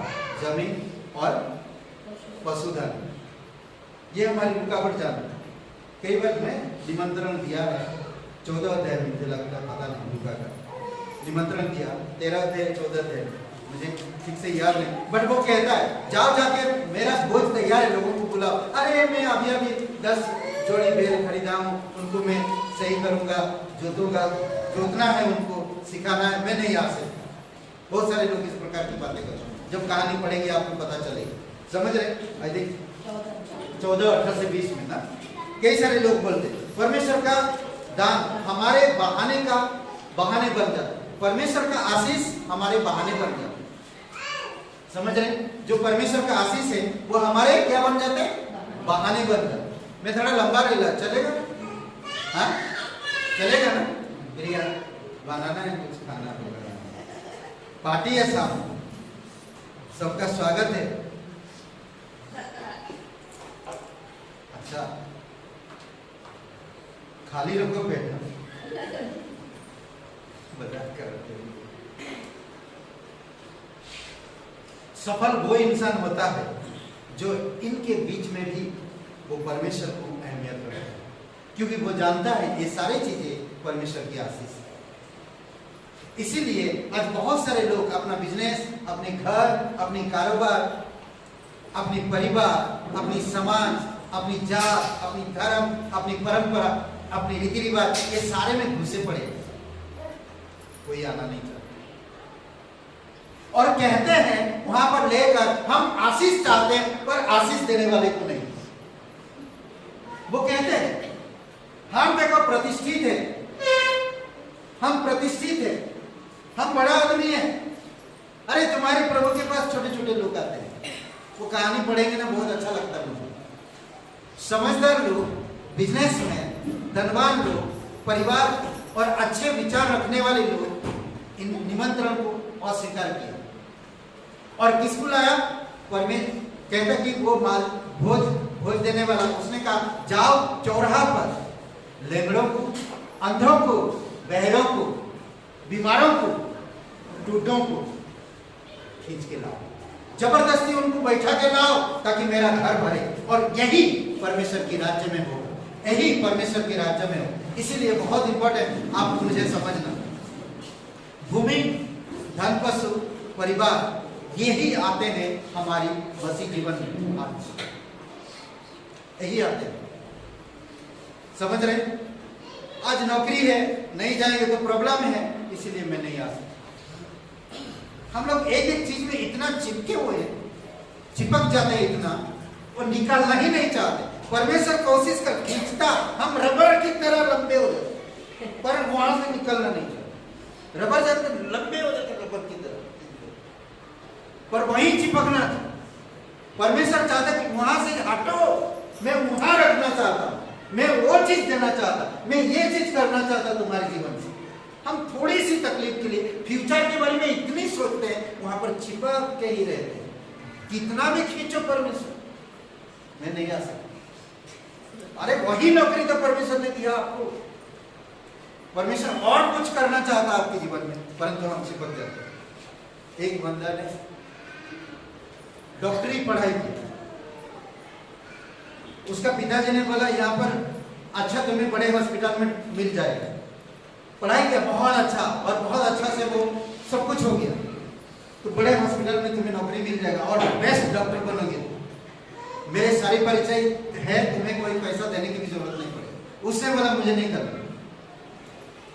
जमीन और पशुधन, ये हमारी रुकावट जाना। कई बार मैं निमंत्रण दिया है 14 अध्याय में, मुझे लगता है, पता नहीं लूका का निमंत्रण दिया 13 अध्याय 14 अध्याय, मुझे ठीक से याद नहीं, बट वो कहता है जाओ जाके मेरा भोज तैयार है, लोगों को बुलाओ। अरे मैं अभी 10 जोड़ी बैल खरीदा हूँ, उनको मैं सही करूंगा, जोतना है, उनको सिखाना है, मैं नहीं आ सकता। बहुत सारे लोग इस प्रकार की बातें करते हैं। जब कहानी पढ़ेंगे आपको पता चलेगा। समझ रहे? आई थिंक 14-18 से 20 में ना कई सारे लोग बोलते परमेश्वर का दान हमारे बहाने बन जाता, परमेश्वर का आशीष हमारे बहाने बन जाता। समझ रहे? जो परमेश्वर का आशीष है वो हमारे क्या बन जाते? बहाने बन जाते। मैं थोड़ा लंबा रेला चलेगा? हाँ चलेगा ना? बिरयानी बनाना है, कुछ खाना होगा, पार्टी है शाम, सबका स्वागत है। अच्छा, खाली रखो बैठना, मजाक करते हैं। सफल वो इंसान होता है जो इनके बीच में भी वो परमेश्वर को अहमियत करता है, क्योंकि वो जानता है ये सारी चीजें परमेश्वर की आशीष है। इसीलिए आज बहुत सारे लोग अपना बिजनेस, अपने घर, अपनी कारोबार, अपनी परिवार, अपनी समाज, अपनी जात, अपनी धर्म, अपनी परंपरा, अपने रीति रिवाज, ये सारे में घुसे पड़े, कोई आना नहीं चाहता। और कहते हैं वहां पर लेकर हम आशीष चाहते हैं, पर आशीष देने वाले को नहीं। वो कहते हैं हम देखो प्रतिष्ठित है, हम प्रतिष्ठित है, हम बड़ा आदमी है। अरे तुम्हारे प्रभु के पास छोटे छोटे लोग आते हैं, वो कहानी पढ़ेंगे ना, बहुत अच्छा लगता है मुझे। समझदार लोग, बिजनेसमैन, धनवान लोग, परिवार और अच्छे विचार रखने वाले लोग इन निमंत्रण को अस्वीकार किया और किसको लाया? परमेश्वर कहता कि वो भोज देने वाला, उसने कहा जाओ चौराहा पर लेंगड़ों को, अंधों को, बहरों को, बीमारों को, टूटों को खींच के लाओ, जबरदस्ती उनको बैठा के लाओ ताकि मेरा घर भरे। और यही परमेश्वर की राज्य में हो, यही परमेश्वर के राज्य में हो। इसीलिए बहुत इंपॉर्टेंट आपको मुझे समझना, भूमि, धन, पशु, परिवार, यही आते हैं हमारी मसीह जीवन में, यही आते हैं। समझ रहे? आज नौकरी है, नहीं जाएंगे तो प्रॉब्लम है, इसीलिए मैं नहीं आ सकता। हम लोग एक एक चीज में इतना चिपके हुए हैं चिपक जाते हैं इतना, वो निकालना ही नहीं चाहते। परमेश्वर कोशिश कर खींचता, हम रबर की तरह लंबे हो जाते, पर वहां से निकलना नहीं चाहते। रबर जाते लंबे हो जाते रबर की तरह, पर वहीं चिपकना था। परमेश्वर चाहता कि वहां से हटो, मैं वहां रखना चाहता हूं, मैं वो चीज देना चाहता, मैं ये चीज करना चाहता तुम्हारे जीवन से। हम थोड़ी सी तकलीफ के लिए फ्यूचर के बारे में इतनी सोचते हैं, वहां पर चिपक के ही रहते हैं। कितना भी खींचो परमेश्वर, मैं नहीं आ सकता। अरे वही नौकरी तो परमेश्वर ने दिया आपको, परमेश्वर और कुछ करना चाहता आपके जीवन में, परंतु हम चिपक जाते हैं। एक बंदा ने डॉक्टरी पढ़ाई की, उसका पिताजी ने बोला यहाँ पर अच्छा तुम्हें बड़े हॉस्पिटल में मिल जाएगा। पढ़ाई किया बहुत अच्छा, और बहुत अच्छा से वो सब कुछ हो गया, तो बड़े हॉस्पिटल में तुम्हें नौकरी मिल जाएगा और बेस्ट डॉक्टर बनोगे। मेरे सारी परिचय है, तुम्हें कोई पैसा देने की भी जरूरत नहीं पड़ेगी। उसने बोला मुझे नहीं करना,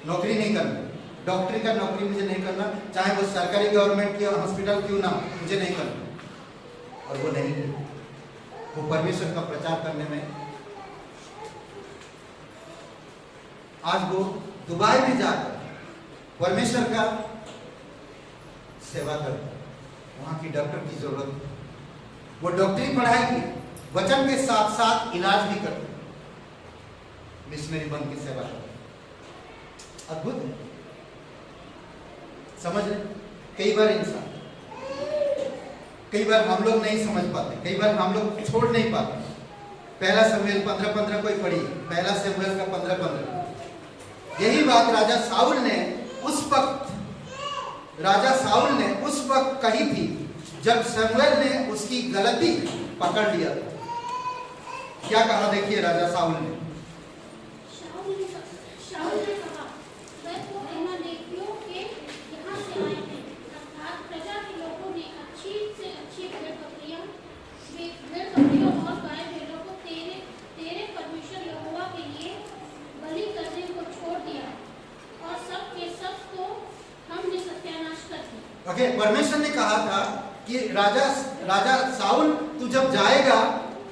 नौकरी नहीं करना, डॉक्टरी का नौकरी मुझे नहीं करना, चाहे वो सरकारी गवर्नमेंट की हॉस्पिटल क्यों ना, मुझे नहीं करना। और वो नहीं, वो परमेश्वर का प्रचार करने में, आज वो दुबई में जाकर परमेश्वर का सेवा करता, वहां की डॉक्टर की जरूरत, वो डॉक्टरी पढ़ाई की, वचन के साथ साथ इलाज भी करते, मिशनरी बन की सेवा करते। अद्भुत है, समझ रहे? कई बार इंसान, कई बार हम लोग नहीं समझ पाते, कई बार हम लोग छोड़ नहीं पाते। पहला शमूएल 15:15 कोई पढ़ी, पहला शमूएल का 15:15। यही बात राजा साउल ने उस वक्त कही थी, जब शमूएल ने उसकी गलती पकड़ लिया था। क्या कहा देखिए राजा साउल ने। शाऊल ने कहा, मैं तो अमालेकियों के यहाँ से आए हैं, अर्थात प्रजा के लोगों ने अच्छी से अच्छी भेड़ बकरियों और गाय भेड़ों को तेरे परमेश्वर यहोवा के लिए बलि करने को छोड़ दिया, और सब के सब को हमने सत्यानाश कर दिया। ओके, परमेश्वर ने कहा था कि राजा साउल तू जब जाएगा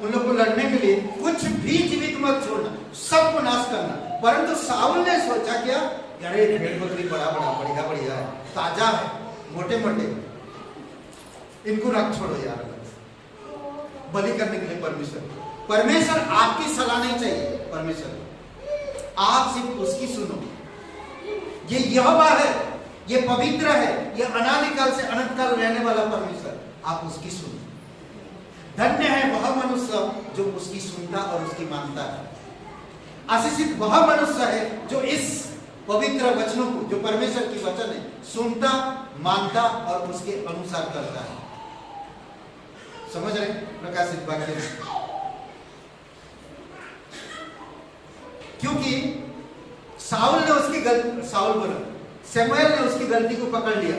उन लोग को लड़ने के लिए, कुछ भी जीवित मत छोड़ना, सबको नाश करना। परंतु साउल ने सोचा क्या, अरे भेड़ बकरी बढ़िया है, ताजा है, मोटे मोटे, इनको रख छोड़ो यार, बलि करने के लिए। परमेश्वर आपकी सलाह नहीं चाहिए, परमेश्वर आप सिर्फ उसकी सुनो। ये यहोवा है, ये पवित्र है, ये अनादि काल से अनंत काल रहने वाला परमेश्वर, आप उसकी सुनो। धन्य है वह मनुष्य जो उसकी सुनता और उसकी मानता है। आशीषित वह मनुष्य है जो इस पवित्र वचनों को, जो परमेश्वर की वचन है, सुनता, मानता और उसके अनुसार करता है। समझ रहे प्रकाशित वाक्य? क्योंकि शमूएल ने उसकी गलती को पकड़ लिया,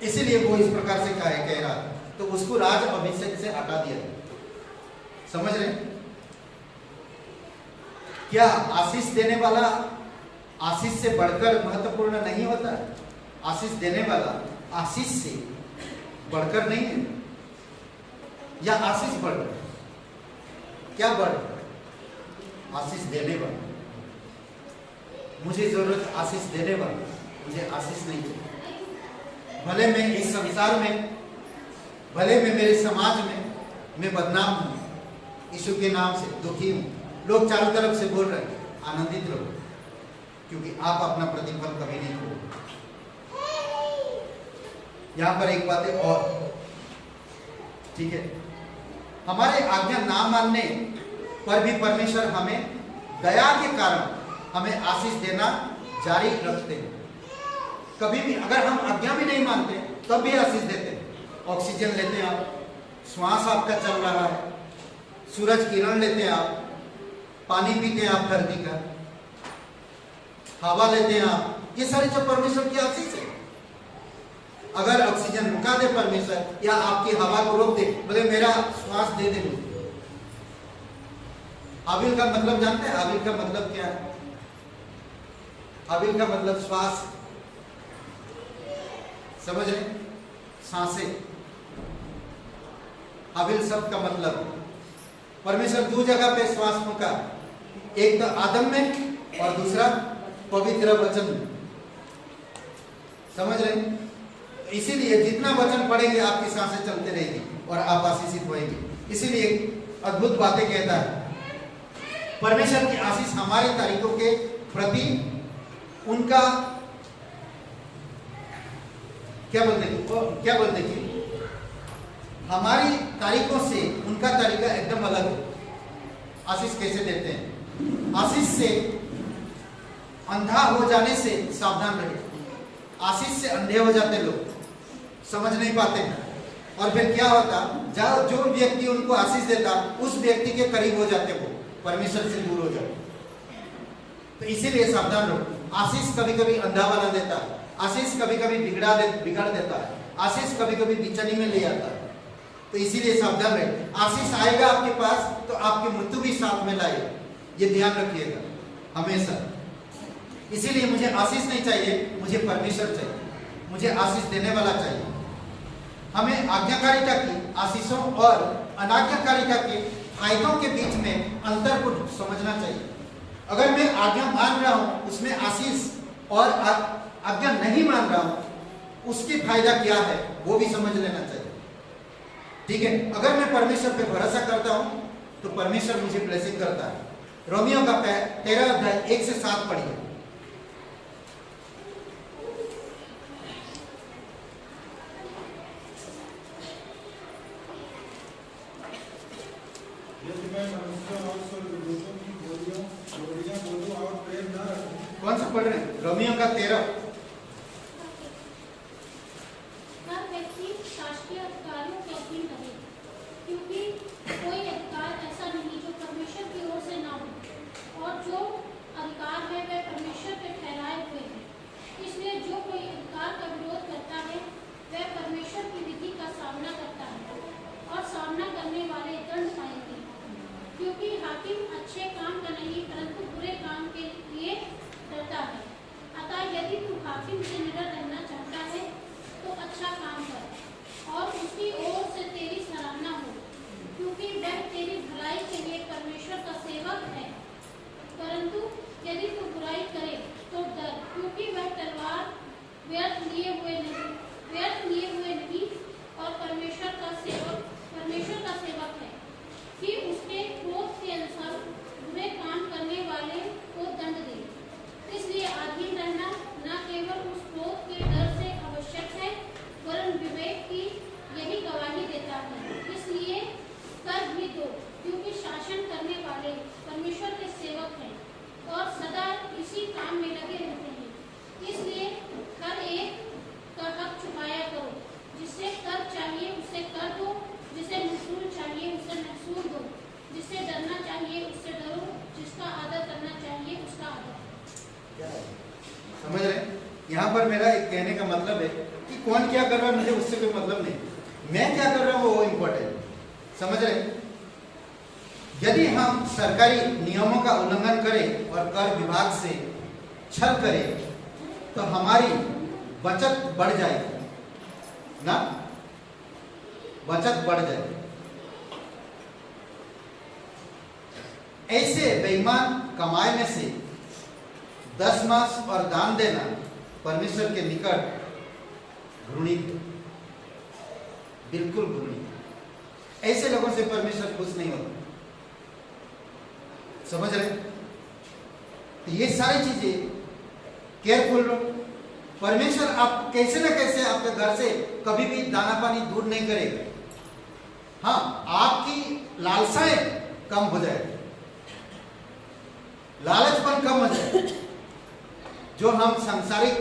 इसीलिए वो इस प्रकार से कह रहा, तो उसको राज अभिषेक से हटा दिया। समझ रहे? क्या आशीष देने वाला आशीष से बढ़कर महत्वपूर्ण नहीं होता? आशीष देने वाला आशीष से बढ़कर नहीं है, या आशीष बढ़कर? क्या बढ़कर? आशीष देने वाला। मुझे जरूरत आशीष देने वाला, मुझे आशीष नहीं चाहिए। भले मैं इस संसार में, भले मैं मेरे समाज में मैं बदनाम हूं, यीशु के नाम से दुखी हूं, लोग चारों तरफ से बोल रहे हैं, आनंदित रहो, क्योंकि आप अपना प्रतिफल कभी नहीं खोगे। यहां पर एक बात है और, ठीक है, हमारे आज्ञा ना मानने पर भी परमेश्वर हमें दया के कारण हमें आशीष देना जारी रखते हैं। कभी भी अगर हम आज्ञा भी नहीं मानते तब भी आशीष देते हैं। ऑक्सीजन लेते हैं आप, श्वास आपका चल रहा है, सूरज किरण लेते हैं आप, पानी पीते हैं आप धरती का, हवा लेते हैं आप, ये सारी जो परमेश्वर की आशीष है। अगर ऑक्सीजन रुका दे परमेश्वर, या आपकी हवा को रोक दे, बोले मेरा श्वास दे दे मुझे। हाबिल का मतलब जानते हैं? हाबिल का मतलब क्या है? हाबिल का मतलब श्वास, समझ रहे? सांसें। हाबिल शब्द का मतलब परमेश्वर दो जगह पे श्वास फूंका, एक तो आदम में और दूसरा पवित्र वचन में। समझ रहे हैं? इसीलिए जितना वचन पढ़ेंगे आपकी सांसें चलते रहेगी और आप आशीषित होंगे। इसीलिए अद्भुत बातें कहता है परमेश्वर की आशीष हमारे तारीखों के प्रति उनका क्या बोलते कि हमारी तारीखों से उनका तरीका एकदम अलग है। आशीष कैसे देते हैं? आशीष से अंधा हो जाने से सावधान रहे। आशीष से अंधे हो जाते लोग, समझ नहीं पाते हैं। और फिर क्या होता, जो व्यक्ति उनको आशीष देता उस व्यक्ति के करीब हो जाते, वो परमेश्वर से दूर हो जाते। तो इसीलिए सावधान रहो। आशीष कभी कभी अंधा बना देता है, आशीष कभी कभी बिगाड़ देता है, आशीष कभी कभी बिचनी में ले आता है। तो इसीलिए सावधान रहे। आशीष आएगा आपके पास तो आपकी मृत्यु भी साथ में लाएगा, ये ध्यान रखिएगा हमेशा। इसीलिए मुझे आशीष नहीं चाहिए, मुझे परमेश्वर चाहिए, मुझे आशीष देने वाला चाहिए। हमें आज्ञाकारिता की आशीषों और अनाज्ञाकारिता के फायदों के बीच में अंतर को समझना चाहिए। अगर मैं आज्ञा मान रहा हूं उसमें आशीष, और आज्ञा नहीं मान रहा हूं उसके फायदा क्या है वो भी समझ लेना चाहिए। ठीक है? अगर मैं परमेश्वर पे भरोसा करता हूं तो परमेश्वर मुझे ब्लेसिंग करता है। रोमियो का 13 अध्याय 1 से 7 पढ़िए। यदि मैं मनुष्य और स्वर्गदूतों की बोलियां बोलूं और प्रेम न रखूं। कौन सा पढ़ रहे हैं? रोमियो का 13। हर व्यक्ति शासकीय अधिकारियों के अधीन रहे, क्योंकि कोई अधिकार ऐसा नहीं जो परमेश्वर की ओर से ना हो, और जो अधिकार है वह परमेश्वर के ठहराए हुए है। इसलिए जो कोई अधिकार का विरोध करता है वह परमेश्वर की विधि का सामना करता है, और सामना करने वाले दंड पाएंगे। क्योंकि हाकिम अच्छे काम का नहीं परंतु बुरे काम के लिए डरता है। अतः यदि तू हाकिम से निडर रहना चाहता है तो अच्छा काम कर और उसकी ओर से तेरी सराहना हो, क्योंकि वह तेरी भलाई के लिए परमेश्वर का सेवक है। परंतु यदि तू बुराई करे तो डर, क्योंकि वह तलवार व्यर्थ लिए हुए नहीं और परमेश्वर का सेवक है कि उसके क्रोध के अनुसार बुरे काम करने वाले को दंड दे। इसलिए अधीन रहना न केवल उस क्रोध के डर से आवश्यक है वरन विवेक की यही गवाही देता है। इसलिए कर भी दो, क्योंकि शासन करने वाले परमेश्वर के सेवक हैं और सदा इसी काम में लगे रहते हैं। इसलिए हर एक का हक चुकाया करो, जिसे कर चाहिए उसे कर दो, जिसे महसूल चाहिए उसे महसूल दो, जिसे डरना चाहिए उससे डरो, जिसका आदर करना चाहिए उसका आदर। समझ रहे? यहाँ पर मेरा एक कहने का मतलब है कि कौन क्या कर रहा है मुझे उससे कोई मतलब नहीं, मैं क्या कर रहा हूँ वो इम्पोर्टेंट। समझ रहे? यदि हम सरकारी नियमों का उल्लंघन करें और कर विभाग से छल करें तो हमारी बचत बढ़ जाएगी ना, बचत बढ़ जाएगी। ऐसे बेईमान कमाए में से 10 मास और दान देना परमेश्वर के निकट घृणित, बिल्कुल घृणित। ऐसे लोगों से परमेश्वर खुश नहीं होता। समझ रहे? तो ये सारी चीजें केयरफुल रहो। परमेश्वर आप कैसे ना कैसे आपके घर से कभी भी दाना पानी दूर नहीं करेगा। हाँ, आपकी लालसाएं कम हो जाएगी, लालचपन कम हो जाए, जो हम सांसारिक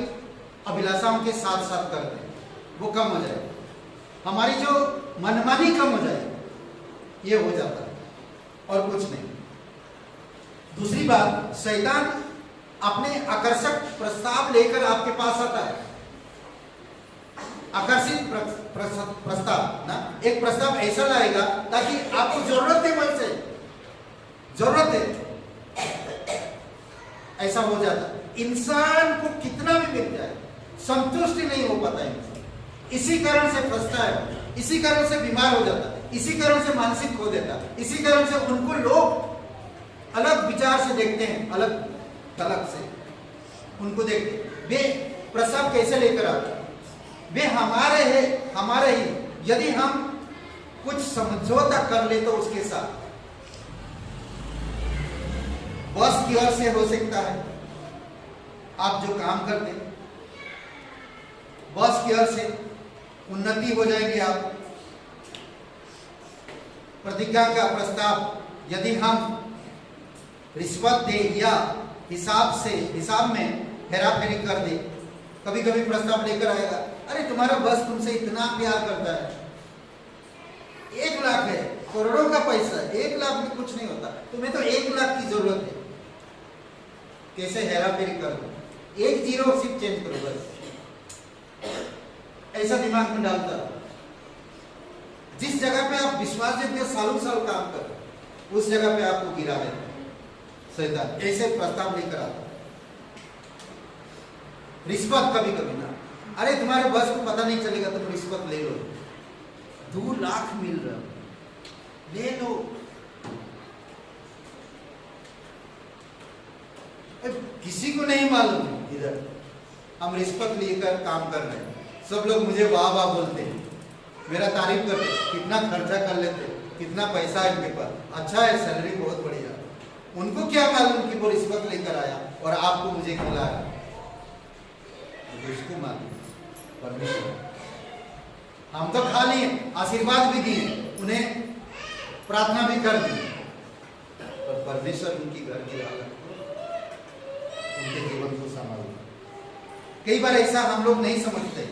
अभिलाषाओं के साथ साथ करते हैं वो कम हो जाए, हमारी जो मनमानी कम हो जाए, ये हो जाता है और कुछ नहीं। दूसरी बात, शैतान अपने आकर्षक प्रस्ताव लेकर आपके पास आता है। आकर्षित प्रस्ताव ना, एक प्रस्ताव ऐसा लाएगा ताकि आपको जरूरत है, मन से जरूरत है, ऐसा हो जाता है। इंसान को कितना भी मिल जाए संतुष्टि नहीं हो पाता इंसान, इसी कारण से फंसता है, इसी कारण से बीमार हो जाता है। इसी कारण से मानसिक खो देता, इसी कारण से उनको लोग अलग विचार से देखते हैं, अलग से उनको देखते। वे प्रसव कैसे लेकर आते, वे हमारे ही। यदि हम कुछ समझौता कर ले तो उसके साथ बॉस की ओर से हो सकता है, आप जो काम करते हैं बॉस की ओर से उन्नति हो जाएगी। आप प्रतिज्ञा का प्रस्ताव यदि हम रिश्वत दे या हिसाब में हेराफेरी कर दे, कभी कभी प्रस्ताव लेकर आएगा, अरे तुम्हारा बॉस तुमसे इतना प्यार करता है, 1 लाख है, करोड़ों का पैसा, 1 लाख में कुछ नहीं होता, तुम्हें तो 1 लाख की जरूरत है। कैसे हेराफेरी कर दो, 1 जीरो सिर्फ चेंज करो बस, ऐसा दिमाग में डालता। जिस जगह पे आप विश्वासयोग्य सालों साल काम कर रहे, उस जगह पे आपको गिरा देता शैतान, ऐसे प्रस्ताव लेकर आता। रिश्वत कभी कभी ना, अरे तुम्हारे बॉस को पता नहीं चलेगा, तुम रिश्वत ले लो, 2 लाख मिल रहा, ले लो। किसी को नहीं मालूम इधर हम रिश्वत लेकर काम कर रहे हैं, सब लोग मुझे वाह वाह बोलते हैं, मेरा तारीफ करते, कितना खर्चा कर लेते, कितना पैसा है इनके पास, अच्छा है, सैलरी बहुत बढ़िया। उनको क्या मालूम कि वो रिश्वत लेकर आया और आपको मुझे खिलाया, उसको मालूम परमेश्वर। हम तो खा लिए, आशीर्वाद भी दिए, उन्हें प्रार्थना भी कर दी, पर परमेश्वर उनकी घर की हालत, उनके जीवन को संभाल। कई बार ऐसा हम लोग नहीं समझते,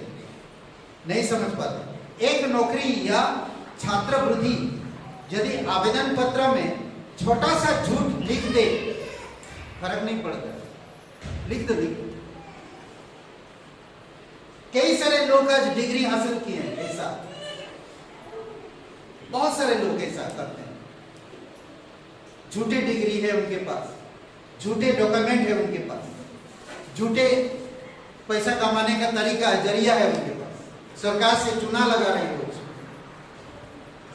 नहीं समझ पाते। एक नौकरी या छात्रवृत्ति यदि आवेदन पत्र में छोटा सा झूठ लिख दे, फर्क नहीं पड़ता, लिख दो। कई सारे लोग आज डिग्री हासिल किए हैं, ऐसा बहुत सारे लोग ऐसा करते हैं, झूठे डिग्री है उनके पास, झूठे डॉक्यूमेंट है उनके पास, झूठे पैसा कमाने का तरीका है, जरिया है उनके पास, सरकार से चुना लगा रहे लोग,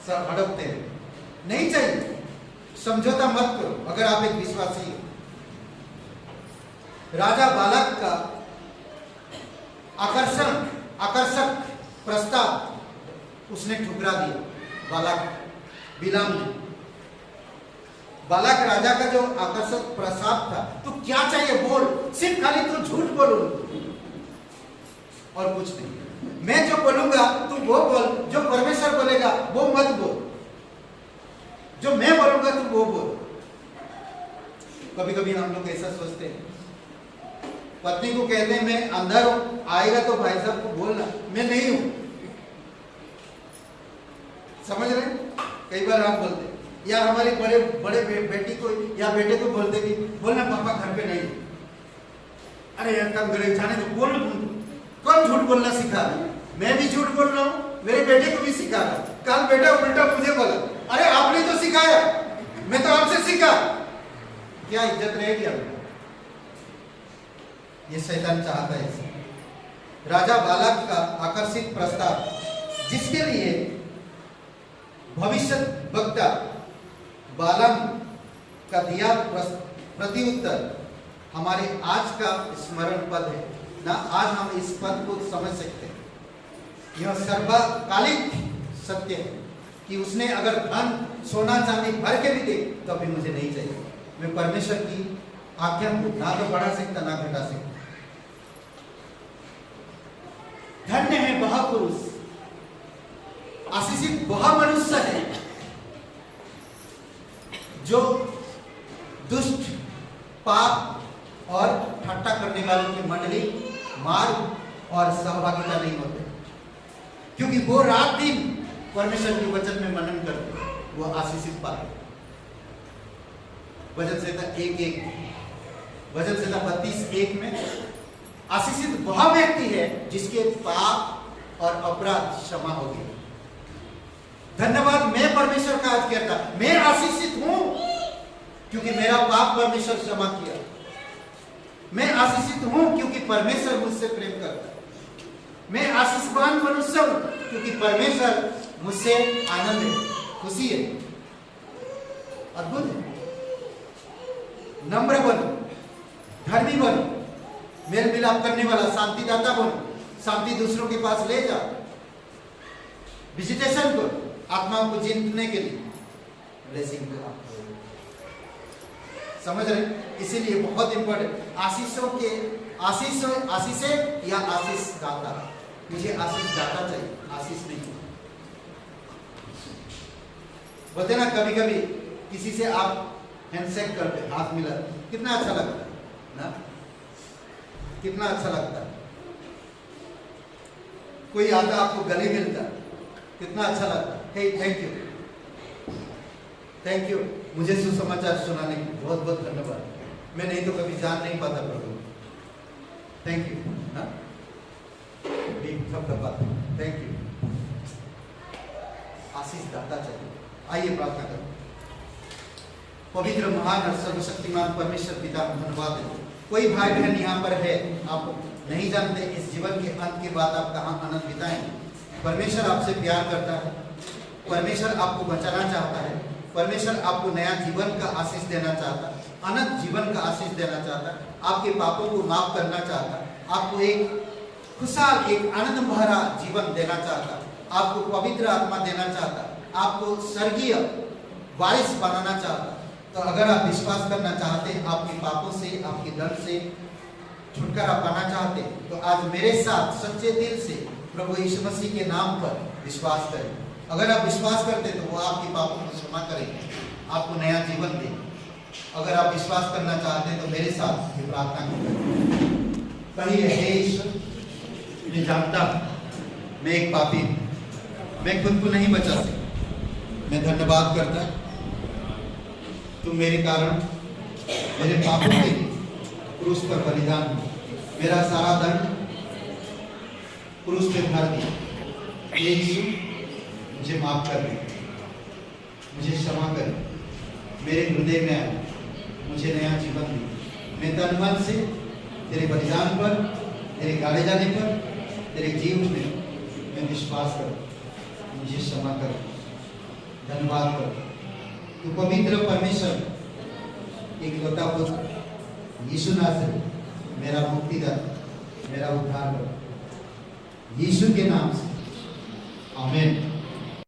सब हड़पते हैं। नहीं चाहिए, समझौता मत करो अगर आप एक विश्वासी हो। राजा बालक का आकर्षक प्रस्ताव उसने ठुकरा दिया, बिलाम ने। बालक राजा का जो आकर्षक प्रस्ताव था, तो क्या चाहिए बोल, सिर्फ खाली तू झूठ बोलो और कुछ नहीं। मैं जो बोलूंगा तू वो बोल, जो परमेश्वर बोलेगा वो मत बोल, जो मैं बोलूंगा तू वो बोल। कभी कभी हम लोग ऐसा सोचते हैं, पत्नी को कहते हैं मैं अंदर हूं, आएगा तो भाई साहब को बोलना मैं नहीं हूं, समझ रहे? कई बार आप बोलते, या हमारी बड़े बेटी को या बेटे को बोलते कि बोलना पापा घर पे नहीं। अरे यार काम करे, जाने तो बोल, कौन झूठ बोलना सिखा रहा? मैं भी झूठ बोल रहा हूँ, मेरे बेटे को भी सिखा रहा। कल बेटा उल्टा मुझे बोला, अरे आपने तो सिखाया, मैं तो आपसे सीखा, क्या इज्जत रहेगी आपको? ये शैतान चाहता है। राजा बालक का आकर्षित प्रस्ताव, जिसके लिए भविष्य वक्ता बालाम का दिया प्रत्युत्तर हमारे आज का स्मरण पद है ना। आज हम इस पद को समझ सकते हैं, यह सर्वकालिक सत्य है कि उसने अगर धन सोना चांदी भर के भी दे तो अभी मुझे नहीं चाहिए। मैं परमेश्वर की आज्ञा को ना तो बढ़ा सकता ना घटा सकता। धन्य है वह पुरुष, आशीषित वह मनुष्य है जो दुष्ट, पाप और ठट्टा करने वालों की मंडली, मार्ग और सहभागिता नहीं होते, क्योंकि वो रात दिन परमेश्वर के वचन में मनन करते, वो आशीषित पाते। वचन संहिता 1:1, वचन संहिता 32:1 में आशीषित वह व्यक्ति है जिसके पाप और अपराध क्षमा हो गए। धन्यवाद, मैं परमेश्वर का आज करता, मैं आशीषित हूं क्योंकि मेरा पाप परमेश्वर क्षमा किया। मैं आशीषित हूं क्योंकि परमेश्वर मुझसे प्रेम करता है। मैं आशीषवान मनुष्य हूं क्योंकि परमेश्वर मुझसे आनंद है। खुशी है, अद्भुत है। नम्र बनो, धर्मी बनो, मेल मिलाप करने वाला शांतिदाता बनो, शांति दूसरों के पास ले जाओ, विजिटेशन करो आत्माओं को जीतने के लिए, ब्लेसिंग प्राप्त हो। समझ रहे? इसीलिए बहुत इंपॉर्टेंट, आशीषों के आशीषें या आशीष दाता। मुझे आशीष दाता चाहिए, आशीष नहीं। बोलते ना कभी कभी किसी से आप हैंडशेक करते, हाथ मिला, कितना अच्छा लगता है ना, कितना अच्छा लगता है। कोई आता आपको गले मिलता, कितना अच्छा लगता है। हे थैंक यू, थैंक यू, मुझे सुसमाचार सुनाने की बहुत बहुत धन्यवाद। मैं नहीं तो कभी जान नहीं पाता प्रभु, थैंक यू। Thank you. आशीष दाता चाहिए। आइए प्रार्थना करो। पवित्र महान और सर्वशक्तिमान परमेश्वर पिता धन्यवाद है। कोई भाई बहन यहाँ पर है, आप नहीं जानते इस जीवन के अंत के बाद आप कहाँ आनंद बिताएंगे। परमेश्वर आपसे प्यार करता है, परमेश्वर आपको बचाना चाहता है, परमेश्वर आपको नया जीवन का आशीष देना चाहता है, अनंत जीवन का आशीष देना चाहता है, आपके पापों को माफ करना चाहता है, आपको एक खुशहाल, एक आनंद भरा जीवन देना चाहता है, आपको पवित्र आत्मा देना चाहता है, आपको स्वर्गीय वारिस बनाना चाहता है। तो अगर आप विश्वास करना चाहते हैं, आपके पापों से, आपके दर्द से छुटकारा पाना चाहते हैं, तो आज मेरे साथ सच्चे दिल से प्रभु यीशु मसीह के नाम पर विश्वास करें। अगर आप विश्वास करते तो वो आपके पापों को क्षमा करेंगे, आपको नया जीवन देंगे। अगर आप विश्वास करना चाहते हैं तो मेरे साथ ये प्रार्थना करें। कहिए, हे ईश्वर, मैं जानता हूँ मैं एक पापी हूँ, मैं खुद को नहीं बचा सकता। मैं धन्यवाद करता हूँ, तुम मेरे कारण मेरे पापों के लिए क्रूस पर बलिदान हुआ, मेरा सारा दंड क्रूस पे भर दिया। यीशु, मुझे माफ कर दे, मुझे क्षमा कर, मेरे हृदय में आए, मुझे नया जीवन दे। मैं तन मन से तेरे बलिदान पर, तेरे गाड़े जाने पर, तेरे जीवन में मैं विश्वास करूँ, मुझे क्षमा कर, धन्यवाद कर। तू पवित्र परमेश्वर, एक लौटा पुत्र यीशु नासरी मेरा मुक्तिदाता, मेरा उद्धार कर, यीशु के नाम से